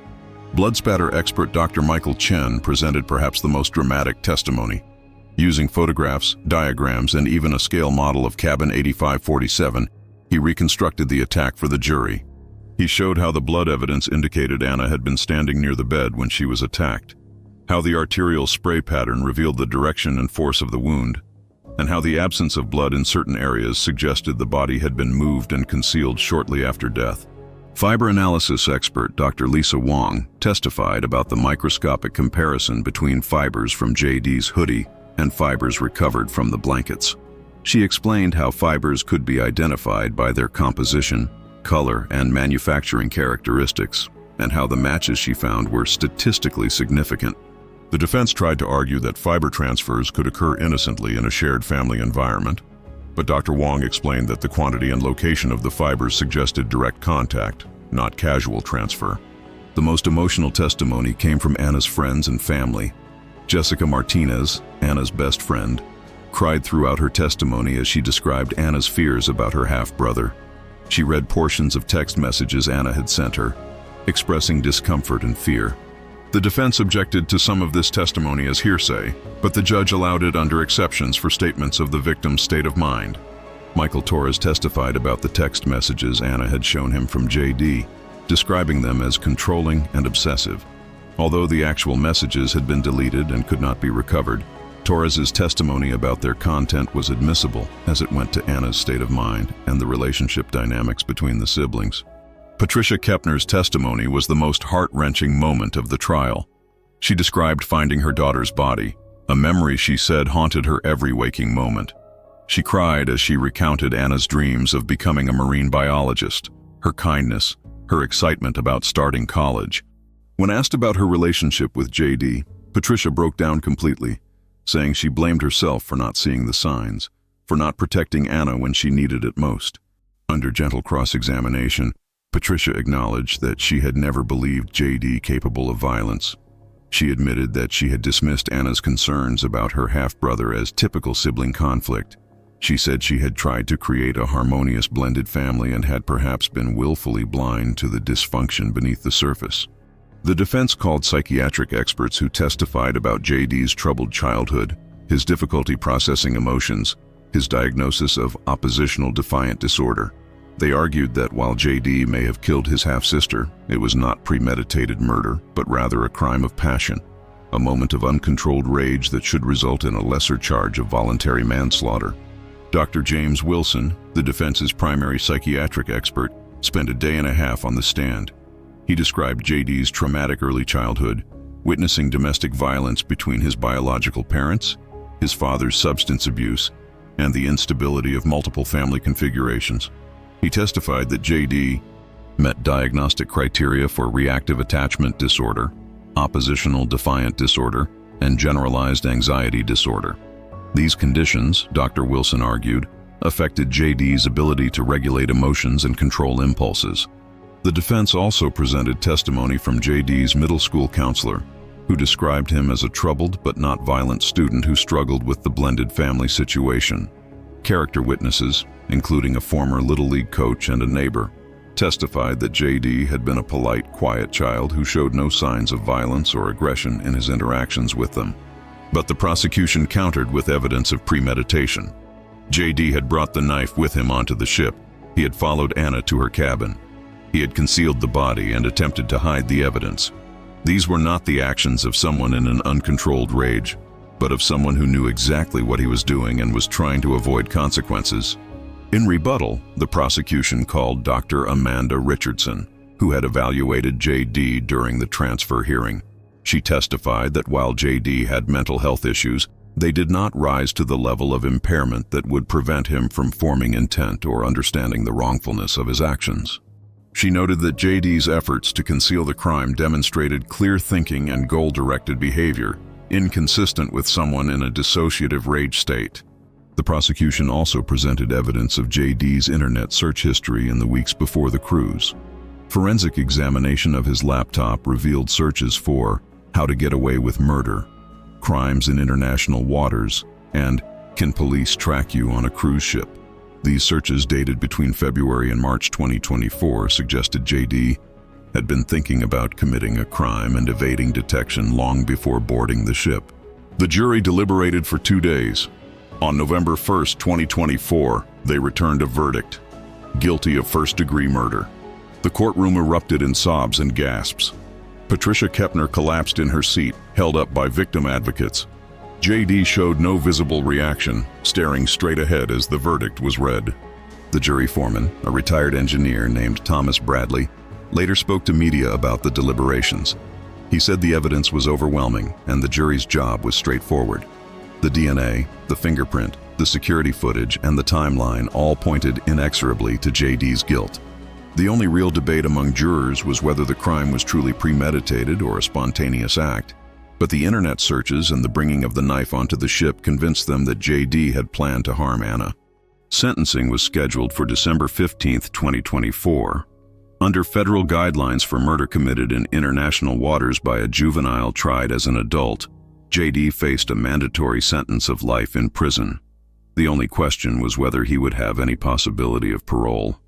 S1: Blood spatter expert Dr. Michael Chen presented perhaps the most dramatic testimony. Using photographs, diagrams, and even a scale model of cabin 8547, he reconstructed the attack for the jury. He showed how the blood evidence indicated Anna had been standing near the bed when she was attacked, how the arterial spray pattern revealed the direction and force of the wound, and how the absence of blood in certain areas suggested the body had been moved and concealed shortly after death. Fiber analysis expert Dr. Lisa Wong testified about the microscopic comparison between fibers from JD's hoodie and fibers recovered from the blankets. She explained how fibers could be identified by their composition, color, and manufacturing characteristics, and how the matches she found were statistically significant. The defense tried to argue that fiber transfers could occur innocently in a shared family environment, but Dr. Wong explained that the quantity and location of the fibers suggested direct contact, not casual transfer. The most emotional testimony came from Anna's friends and family. Jessica Martinez, Anna's best friend, cried throughout her testimony as she described Anna's fears about her half-brother. She read portions of text messages Anna had sent her, expressing discomfort and fear. The defense objected to some of this testimony as hearsay, but the judge allowed it under exceptions for statements of the victim's state of mind. Michael Torres testified about the text messages Anna had shown him from JD, describing them as controlling and obsessive. Although the actual messages had been deleted and could not be recovered, Torres's testimony about their content was admissible as it went to Anna's state of mind and the relationship dynamics between the siblings. Patricia Kepner's testimony was the most heart-wrenching moment of the trial. She described finding her daughter's body, a memory she said haunted her every waking moment. She cried as she recounted Anna's dreams of becoming a marine biologist, her kindness, her excitement about starting college. When asked about her relationship with JD, Patricia broke down completely, saying she blamed herself for not seeing the signs, for not protecting Anna when she needed it most. Under gentle cross-examination, Patricia acknowledged that she had never believed JD capable of violence. She admitted that she had dismissed Anna's concerns about her half-brother as typical sibling conflict. She said she had tried to create a harmonious blended family and had perhaps been willfully blind to the dysfunction beneath the surface. The defense called psychiatric experts who testified about JD's troubled childhood, his difficulty processing emotions, his diagnosis of oppositional defiant disorder. They argued that while JD may have killed his half-sister, it was not premeditated murder, but rather a crime of passion, a moment of uncontrolled rage that should result in a lesser charge of voluntary manslaughter. Dr. James Wilson, the defense's primary psychiatric expert, spent a day and a half on the stand. He described JD's traumatic early childhood, witnessing domestic violence between his biological parents, his father's substance abuse, and the instability of multiple family configurations. He testified that JD met diagnostic criteria for reactive attachment disorder, oppositional defiant disorder, and generalized anxiety disorder. These conditions, Dr. Wilson argued, affected JD's ability to regulate emotions and control impulses. The defense also presented testimony from JD's middle school counselor, who described him as a troubled but not violent student who struggled with the blended family situation. Character witnesses, including a former Little League coach and a neighbor, testified that JD had been a polite, quiet child who showed no signs of violence or aggression in his interactions with them. But the prosecution countered with evidence of premeditation. JD had brought the knife with him onto the ship. He had followed Anna to her cabin. He had concealed the body and attempted to hide the evidence. These were not the actions of someone in an uncontrolled rage, but of someone who knew exactly what he was doing and was trying to avoid consequences. In rebuttal, the prosecution called Dr. Amanda Richardson, who had evaluated JD during the transfer hearing. She testified that while JD had mental health issues, they did not rise to the level of impairment that would prevent him from forming intent or understanding the wrongfulness of his actions. She noted that JD's efforts to conceal the crime demonstrated clear thinking and goal-directed behavior, inconsistent with someone in a dissociative rage state. The prosecution also presented evidence of JD's internet search history in the weeks before the cruise. Forensic examination of his laptop revealed searches for how to get away with murder, crimes in international waters, and can police track you on a cruise ship. These searches, dated between February and March 2024, suggested JD had been thinking about committing a crime and evading detection long before boarding the ship. The jury deliberated for 2 days. On November 1, 2024, they returned a verdict: guilty of first-degree murder. The courtroom erupted in sobs and gasps. Patricia Kepner collapsed in her seat, held up by victim advocates. JD showed no visible reaction, staring straight ahead as the verdict was read. The jury foreman, a retired engineer named Thomas Bradley, later spoke to media about the deliberations. He said the evidence was overwhelming and the jury's job was straightforward. The DNA, the fingerprint, the security footage, and the timeline all pointed inexorably to JD's guilt. The only real debate among jurors was whether the crime was truly premeditated or a spontaneous act. But the internet searches and the bringing of the knife onto the ship convinced them that JD had planned to harm Anna. Sentencing was scheduled for December 15, 2024. Under federal guidelines for murder committed in international waters by a juvenile tried as an adult, JD faced a mandatory sentence of life in prison. The only question was whether he would have any possibility of parole.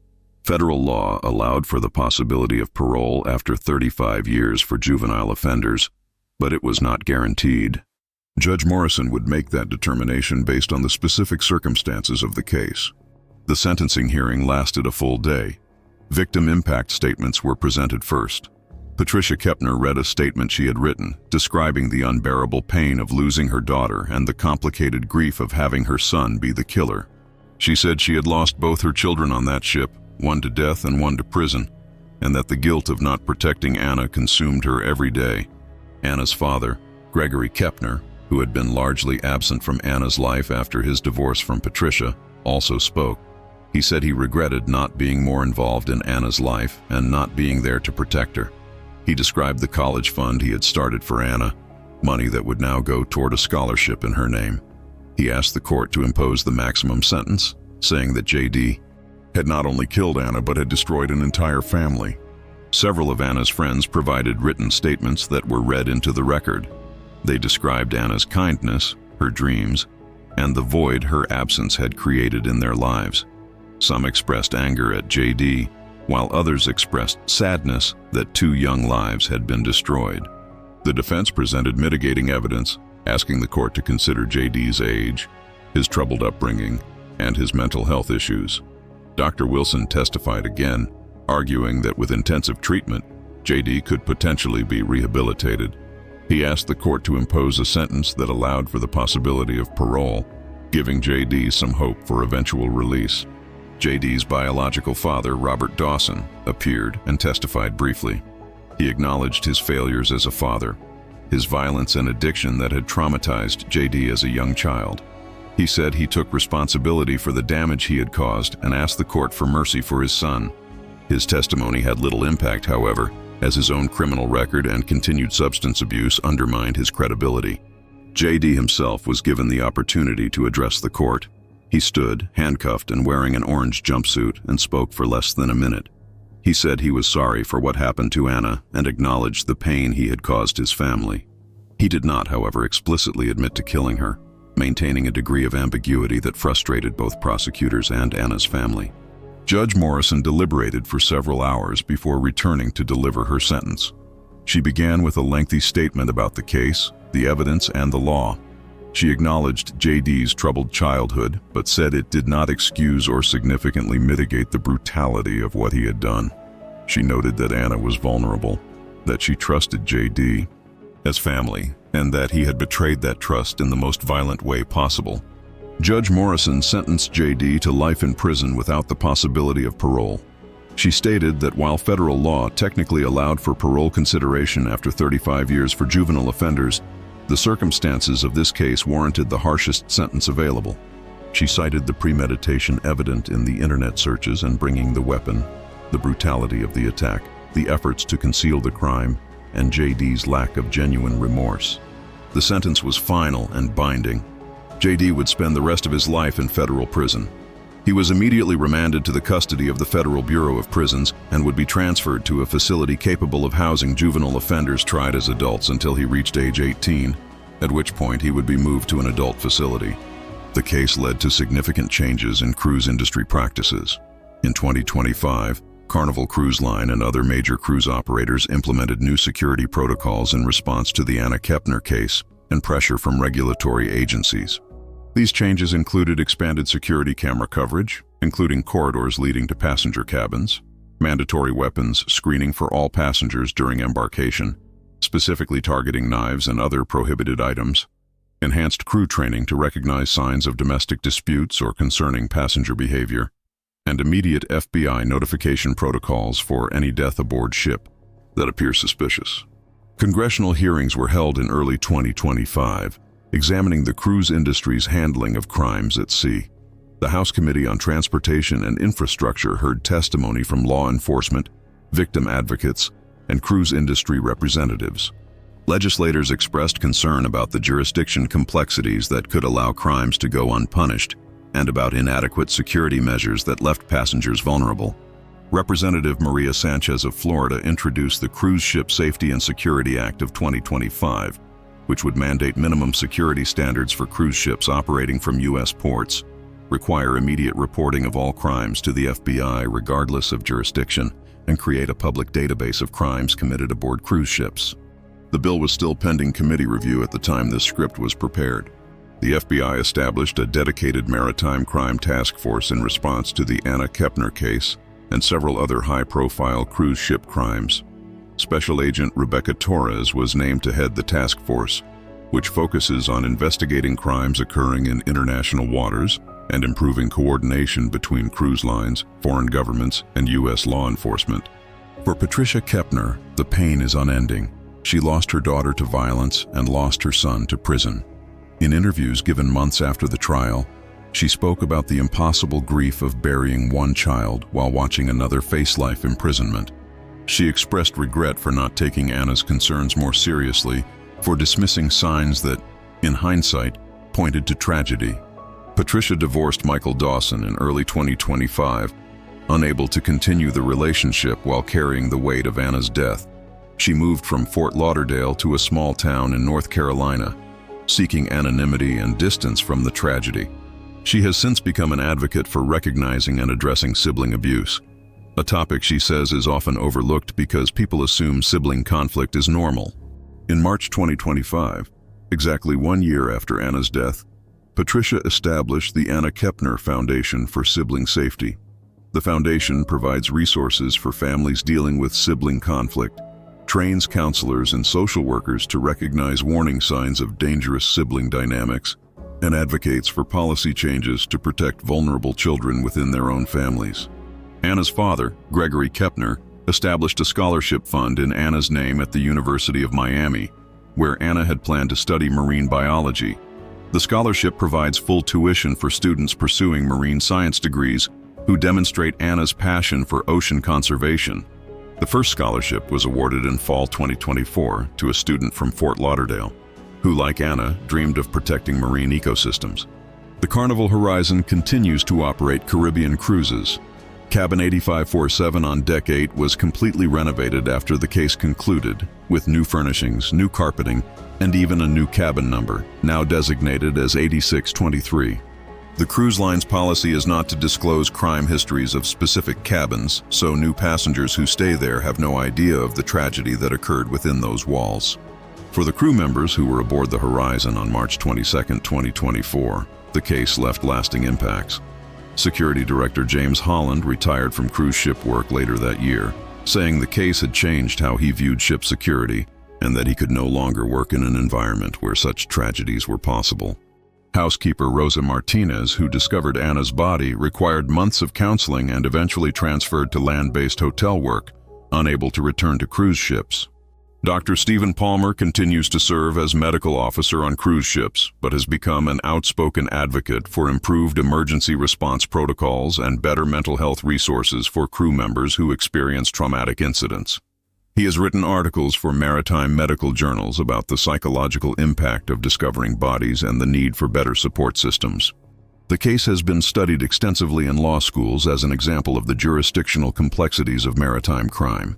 S1: Federal law allowed for the possibility of parole after 35 years for juvenile offenders, but it was not guaranteed. Judge Morrison would make that determination based on the specific circumstances of the case. The sentencing hearing lasted a full day. Victim impact statements were presented first. Patricia Kepner read a statement she had written, describing the unbearable pain of losing her daughter and the complicated grief of having her son be the killer. She said she had lost both her children on that ship, one to death and one to prison, and that the guilt of not protecting Anna consumed her every day. Anna's father, Gregory Kepner, who had been largely absent from Anna's life after his divorce from Patricia, also spoke. He said he regretted not being more involved in Anna's life and not being there to protect her. He described the college fund he had started for Anna, money that would now go toward a scholarship in her name. He asked the court to impose the maximum sentence, saying that JD had not only killed Anna but had destroyed an entire family. Several of Anna's friends provided written statements that were read into the record. They described Anna's kindness, her dreams, and the void her absence had created in their lives. Some expressed anger at JD, while others expressed sadness that 2 young lives had been destroyed. The defense presented mitigating evidence, asking the court to consider JD's age, his troubled upbringing, and his mental health issues. Dr. Wilson testified again, arguing that with intensive treatment, JD could potentially be rehabilitated. He asked the court to impose a sentence that allowed for the possibility of parole, giving JD some hope for eventual release. JD's biological father, Robert Dawson, appeared and testified briefly. He acknowledged his failures as a father, his violence and addiction that had traumatized JD as a young child. He said he took responsibility for the damage he had caused and asked the court for mercy for his son. His testimony had little impact, however, as his own criminal record and continued substance abuse undermined his credibility. JD himself was given the opportunity to address the court. He stood, handcuffed and wearing an orange jumpsuit, and spoke for less than a minute. He said he was sorry for what happened to Anna and acknowledged the pain he had caused his family. He did not, however, explicitly admit to killing her, maintaining a degree of ambiguity that frustrated both prosecutors and Anna's family. Judge Morrison deliberated for several hours before returning to deliver her sentence. She began with a lengthy statement about the case, the evidence, and the law. She acknowledged JD's troubled childhood, but said it did not excuse or significantly mitigate the brutality of what he had done. She noted that Anna was vulnerable, that she trusted JD as family, and that he had betrayed that trust in the most violent way possible. Judge Morrison sentenced JD to life in prison without the possibility of parole. She stated that while federal law technically allowed for parole consideration after 35 years for juvenile offenders, the circumstances of this case warranted the harshest sentence available. She cited the premeditation evident in the internet searches and bringing the weapon, the brutality of the attack, the efforts to conceal the crime, and JD's lack of genuine remorse. The sentence was final and binding. JD would spend the rest of his life in federal prison. He was immediately remanded to the custody of the Federal Bureau of Prisons and would be transferred to a facility capable of housing juvenile offenders tried as adults until he reached age 18, at which point he would be moved to an adult facility. The case led to significant changes in cruise industry practices. In 2025, Carnival Cruise Line and other major cruise operators implemented new security protocols in response to the Anna Kepner case and pressure from regulatory agencies. These changes included expanded security camera coverage, including corridors leading to passenger cabins, mandatory weapons screening for all passengers during embarkation, specifically targeting knives and other prohibited items, enhanced crew training to recognize signs of domestic disputes or concerning passenger behavior, and immediate FBI notification protocols for any death aboard ship that appears suspicious. Congressional hearings were held in early 2025, examining the cruise industry's handling of crimes at sea. The House Committee on Transportation and Infrastructure heard testimony from law enforcement, victim advocates, and cruise industry representatives. Legislators expressed concern about the jurisdiction complexities that could allow crimes to go unpunished and about inadequate security measures that left passengers vulnerable. Representative Maria Sanchez of Florida introduced the Cruise Ship Safety and Security Act of 2025, which would mandate minimum security standards for cruise ships operating from U.S. ports, require immediate reporting of all crimes to the FBI regardless of jurisdiction, and create a public database of crimes committed aboard cruise ships. The bill was still pending committee review at the time this script was prepared. The FBI established a dedicated maritime crime task force in response to the Anna Kepner case and several other high-profile cruise ship crimes. Special Agent Rebecca Torres was named to head the task force, which focuses on investigating crimes occurring in international waters and improving coordination between cruise lines, foreign governments, and U.S. law enforcement. For Patricia Kepner, the pain is unending. She lost her daughter to violence and lost her son to prison. In interviews given months after the trial, she spoke about the impossible grief of burying one child while watching another face life imprisonment. She expressed regret for not taking Anna's concerns more seriously, for dismissing signs that, in hindsight, pointed to tragedy. Patricia divorced Michael Dawson in early 2025, unable to continue the relationship while carrying the weight of Anna's death. She moved from Fort Lauderdale to a small town in North Carolina, seeking anonymity and distance from the tragedy. She has since become an advocate for recognizing and addressing sibling abuse, a topic she says is often overlooked because people assume sibling conflict is normal. In March 2025, exactly 1 year after Anna's death, Patricia established the Anna Kepner Foundation for Sibling Safety. The foundation provides resources for families dealing with sibling conflict, trains counselors and social workers to recognize warning signs of dangerous sibling dynamics, and advocates for policy changes to protect vulnerable children within their own families. Anna's father, Gregory Kepner, established a scholarship fund in Anna's name at the University of Miami, where Anna had planned to study marine biology. The scholarship provides full tuition for students pursuing marine science degrees who demonstrate Anna's passion for ocean conservation. The first scholarship was awarded in fall 2024 to a student from Fort Lauderdale, who, like Anna, dreamed of protecting marine ecosystems. The Carnival Horizon continues to operate Caribbean cruises. Cabin 8547 on Deck 8 was completely renovated after the case concluded, with new furnishings, new carpeting, and even a new cabin number, now designated as 8623. The cruise line's policy is not to disclose crime histories of specific cabins, so new passengers who stay there have no idea of the tragedy that occurred within those walls. For the crew members who were aboard the Horizon on March 22, 2024, the case left lasting impacts. Security Director James Holland retired from cruise ship work later that year, saying the case had changed how he viewed ship security and that he could no longer work in an environment where such tragedies were possible. Housekeeper Rosa Martinez, who discovered Anna's body, required months of counseling and eventually transferred to land-based hotel work, unable to return to cruise ships. Dr. Stephen Palmer continues to serve as medical officer on cruise ships, but has become an outspoken advocate for improved emergency response protocols and better mental health resources for crew members who experience traumatic incidents. He has written articles for maritime medical journals about the psychological impact of discovering bodies and the need for better support systems. The case has been studied extensively in law schools as an example of the jurisdictional complexities of maritime crime.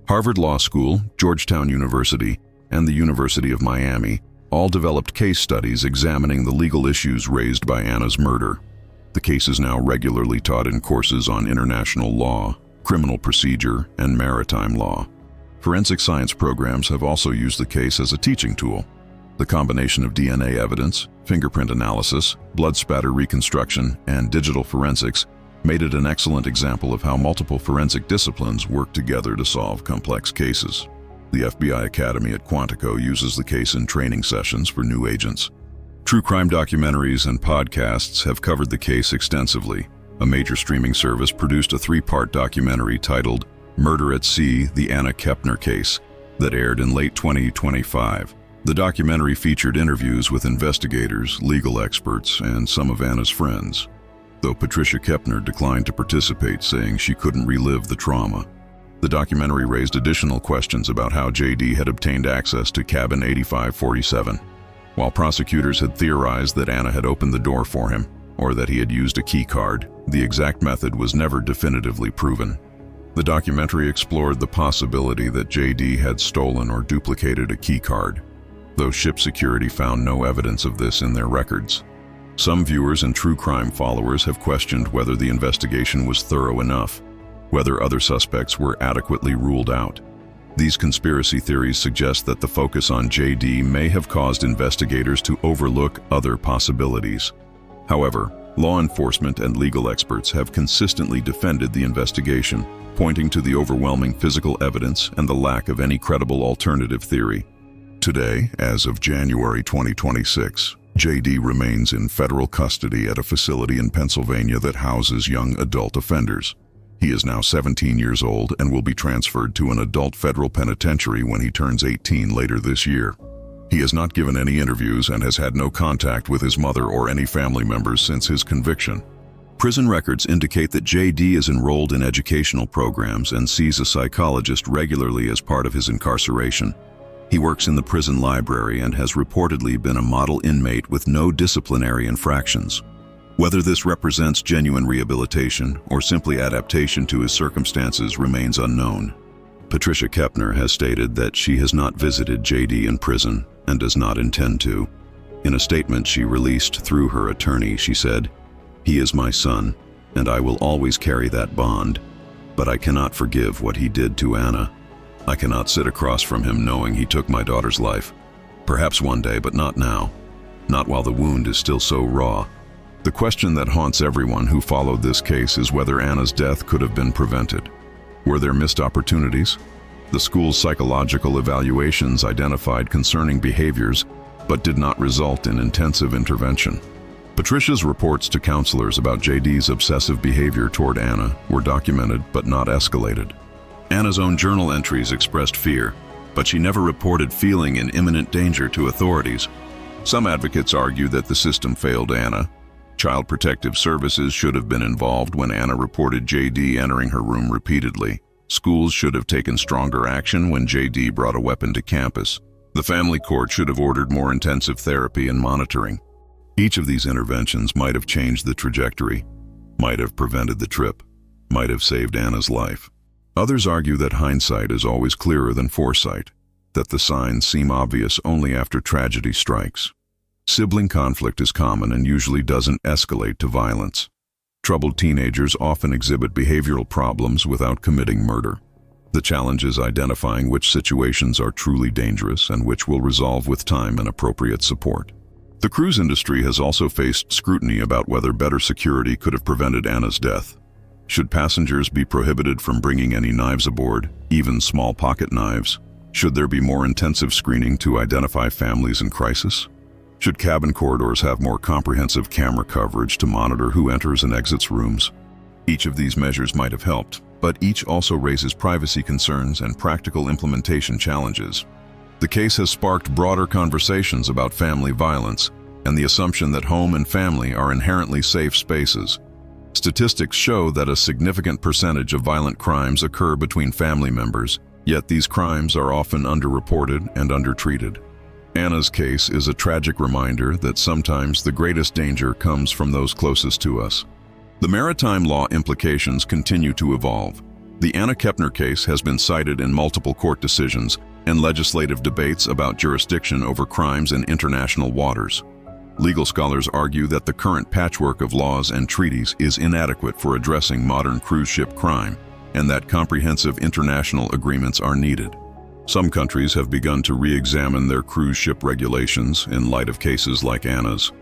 S1: Harvard Law School, Georgetown University, and the University of Miami all developed case studies examining the legal issues raised by Anna's murder. The case is now regularly taught in courses on international law, criminal procedure, and maritime law. Forensic science programs have also used the case as a teaching tool. The combination of DNA evidence, fingerprint analysis, blood spatter reconstruction, and digital forensics made it an excellent example of how multiple forensic disciplines work together to solve complex cases. The FBI Academy at Quantico uses the case in training sessions for new agents. True crime documentaries and podcasts have covered the case extensively. A major streaming service produced a 3-part documentary titled Murder at Sea: The Anna Kepner Case that aired in late 2025. The documentary featured interviews with investigators, legal experts, and some of Anna's friends, though Patricia Kepner declined to participate, saying she couldn't relive the trauma. The documentary raised additional questions about how JD had obtained access to cabin 8547. While prosecutors had theorized that Anna had opened the door for him, or that he had used a key card, the exact method was never definitively proven. The documentary explored the possibility that JD had stolen or duplicated a key card. though ship security found no evidence of this in their records. Some viewers and true crime followers have questioned whether the investigation was thorough enough, whether other suspects were adequately ruled out. These conspiracy theories suggest that the focus on JD may have caused investigators to overlook other possibilities. However, law enforcement and legal experts have consistently defended the investigation, pointing to the overwhelming physical evidence and the lack of any credible alternative theory. Today, as of January 2026, JD remains in federal custody at a facility in Pennsylvania that houses young adult offenders. He is now 17 years old and will be transferred to an adult federal penitentiary when he turns 18 later this year. He has not given any interviews and has had no contact with his mother or any family members since his conviction. Prison records indicate that JD is enrolled in educational programs and sees a psychologist regularly as part of his incarceration. He works in the prison library and has reportedly been a model inmate with no disciplinary infractions. Whether this represents genuine rehabilitation or simply adaptation to his circumstances remains unknown. Patricia Kepner has stated that she has not visited JD in prison and does not intend to. In a statement she released through her attorney, she said, "He is my son, and I will always carry that bond, but I cannot forgive what he did to Anna. I cannot sit across from him knowing he took my daughter's life. Perhaps one day, but not now. Not while the wound is still so raw." The question that haunts everyone who followed this case is whether Anna's death could have been prevented. Were there missed opportunities? The school's psychological evaluations identified concerning behaviors, but did not result in intensive intervention. Patricia's reports to counselors about JD's obsessive behavior toward Anna were documented but not escalated. Anna's own journal entries expressed fear, but she never reported feeling in imminent danger to authorities. Some advocates argue that the system failed Anna. Child Protective Services should have been involved when Anna reported JD entering her room repeatedly. Schools should have taken stronger action when JD brought a weapon to campus. The family court should have ordered more intensive therapy and monitoring. Each of these interventions might have changed the trajectory, might have prevented the trip, might have saved Anna's life. Others argue that hindsight is always clearer than foresight, that the signs seem obvious only after tragedy strikes. Sibling conflict is common and usually doesn't escalate to violence. Troubled teenagers often exhibit behavioral problems without committing murder. The challenge is identifying which situations are truly dangerous and which will resolve with time and appropriate support. The cruise industry has also faced scrutiny about whether better security could have prevented Anna's death. Should passengers be prohibited from bringing any knives aboard, even small pocket knives? Should there be more intensive screening to identify families in crisis? Should cabin corridors have more comprehensive camera coverage to monitor who enters and exits rooms? Each of these measures might have helped, but each also raises privacy concerns and practical implementation challenges. The case has sparked broader conversations about family violence and the assumption that home and family are inherently safe spaces. Statistics show that a significant percentage of violent crimes occur between family members, yet these crimes are often underreported and undertreated. Anna's case is a tragic reminder that sometimes the greatest danger comes from those closest to us. The maritime law implications continue to evolve. The Anna Kepner case has been cited in multiple court decisions and legislative debates about jurisdiction over crimes in international waters. Legal scholars argue that the current patchwork of laws and treaties is inadequate for addressing modern cruise ship crime, and that comprehensive international agreements are needed. Some countries have begun to re-examine their cruise ship regulations in light of cases like Anna's.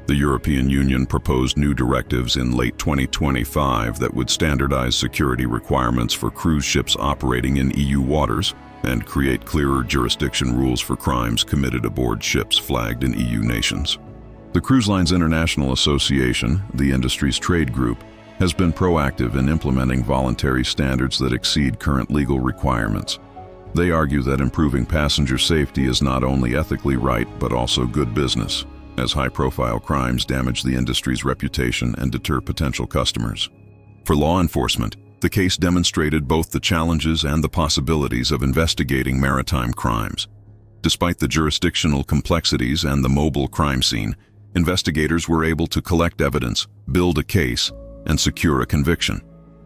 S1: The European Union proposed new directives in late 2025 that would standardize security requirements for cruise ships operating in EU waters and create clearer jurisdiction rules for crimes committed aboard ships flagged in EU nations. The Cruise Lines International Association, the industry's trade group, has been proactive in implementing voluntary standards that exceed current legal requirements. They argue that improving passenger safety is not only ethically right but also good business, as high-profile crimes damage the industry's reputation and deter potential customers. For law enforcement, the case demonstrated both the challenges and the possibilities of investigating maritime crimes. Despite the jurisdictional complexities and the mobile crime scene, investigators were able to collect evidence, build a case, and secure a conviction.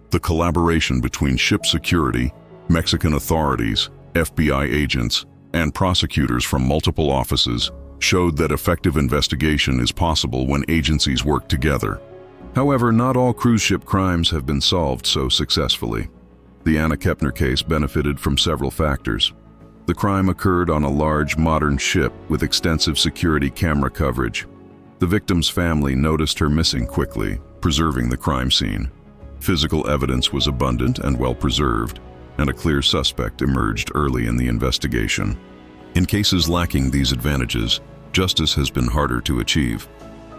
S1: The collaboration between ship security, Mexican authorities, FBI agents, and prosecutors from multiple offices showed that effective investigation is possible when agencies work together. However, not all cruise ship crimes have been solved so successfully. The Anna Kepner case benefited from several factors. The crime occurred on a large, modern ship with extensive security camera coverage. The victim's family noticed her missing quickly, preserving the crime scene. Physical evidence was abundant and well preserved, and a clear suspect emerged early in the investigation. In cases lacking these advantages, justice has been harder to achieve.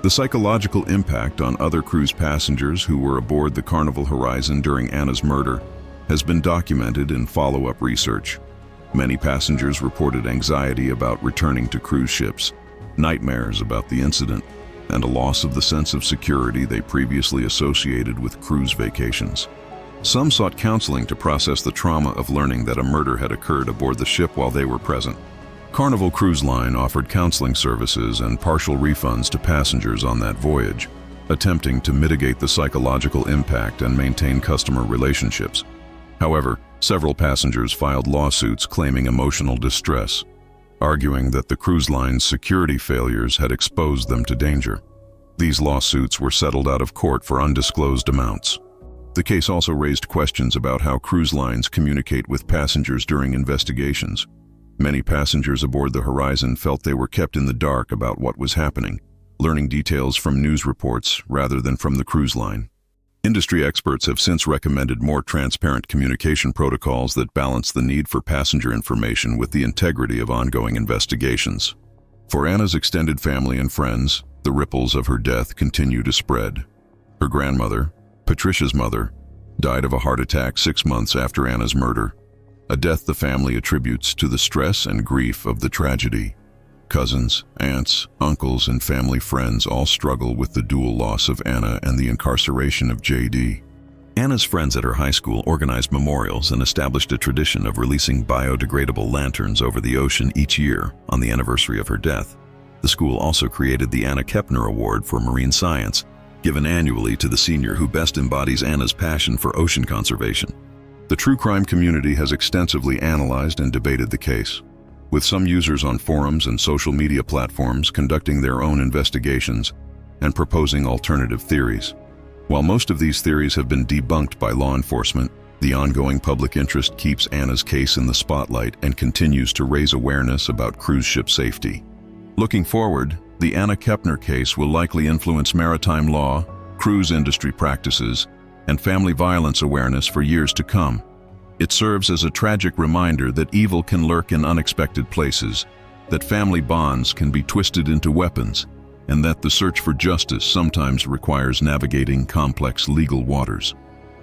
S1: The psychological impact on other cruise passengers who were aboard the Carnival Horizon during Anna's murder has been documented in follow-up research. Many passengers reported anxiety about returning to cruise ships, nightmares about the incident, and a loss of the sense of security they previously associated with cruise vacations. Some sought counseling to process the trauma of learning that a murder had occurred aboard the ship while they were present. Carnival Cruise Line offered counseling services and partial refunds to passengers on that voyage, attempting to mitigate the psychological impact and maintain customer relationships. However, several passengers filed lawsuits claiming emotional distress, arguing that the cruise line's security failures had exposed them to danger. These lawsuits were settled out of court for undisclosed amounts. The case also raised questions about how cruise lines communicate with passengers during investigations. Many passengers aboard the Horizon felt they were kept in the dark about what was happening, learning details from news reports rather than from the cruise line. Industry experts have since recommended more transparent communication protocols that balance the need for passenger information with the integrity of ongoing investigations. For Anna's extended family and friends, the ripples of her death continue to spread. Her grandmother, Patricia's mother, died of a heart attack 6 months after Anna's murder, a death the family attributes to the stress and grief of the tragedy. Cousins, aunts, uncles, and family friends all struggle with the dual loss of Anna and the incarceration of JD. Anna's friends at her high school organized memorials and established a tradition of releasing biodegradable lanterns over the ocean each year on the anniversary of her death. The school also created the Anna Kepner Award for Marine Science, given annually to the senior who best embodies Anna's passion for ocean conservation. The true crime community has extensively analyzed and debated the case, with some users on forums and social media platforms conducting their own investigations and proposing alternative theories. While most of these theories have been debunked by law enforcement, the ongoing public interest keeps Anna's case in the spotlight and continues to raise awareness about cruise ship safety. Looking forward, the Anna Kepner case will likely influence maritime law, cruise industry practices, and family violence awareness for years to come. It serves as a tragic reminder that evil can lurk in unexpected places, that family bonds can be twisted into weapons, and that the search for justice sometimes requires navigating complex legal waters.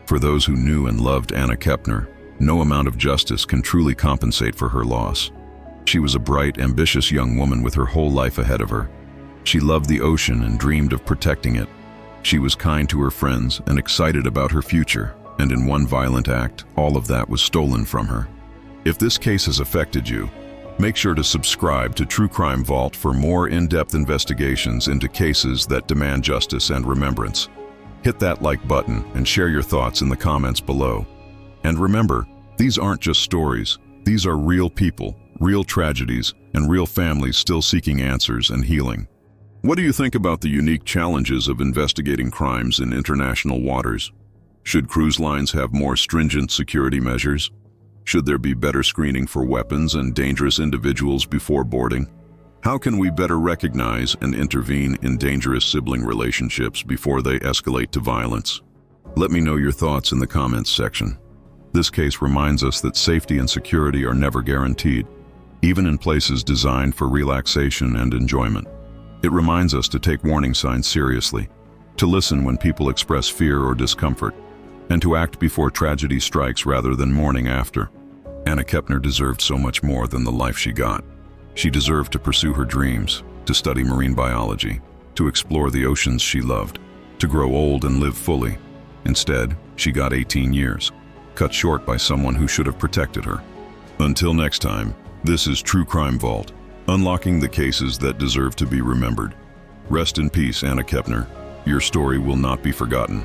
S1: For those who knew and loved Anna Kepner, no amount of justice can truly compensate for her loss. She was a bright, ambitious young woman with her whole life ahead of her. She loved the ocean and dreamed of protecting it. She was kind to her friends and excited about her future. And in one violent act, all of that was stolen from her. If this case has affected you, make sure to subscribe to True Crime Vault for more in-depth investigations into cases that demand justice and remembrance. Hit that like button and share your thoughts in the comments below. And remember, these aren't just stories. These are real people, real tragedies, and real families still seeking answers and healing. What do you think about the unique challenges of investigating crimes in international waters? Should cruise lines have more stringent security measures? Should there be better screening for weapons and dangerous individuals before boarding? How can we better recognize and intervene in dangerous sibling relationships before they escalate to violence? Let me know your thoughts in the comments section. This case reminds us that safety and security are never guaranteed, even in places designed for relaxation and enjoyment. It reminds us to take warning signs seriously, to listen when people express fear or discomfort, and to act before tragedy strikes rather than mourning after. Anna Kepner deserved so much more than the life she got. She deserved to pursue her dreams, to study marine biology, to explore the oceans she loved, to grow old and live fully. Instead, she got 18 years, cut short by someone who should have protected her. Until next time, this is True Crime Vault, unlocking the cases that deserve to be remembered. Rest in peace, Anna Kepner. Your story will not be forgotten.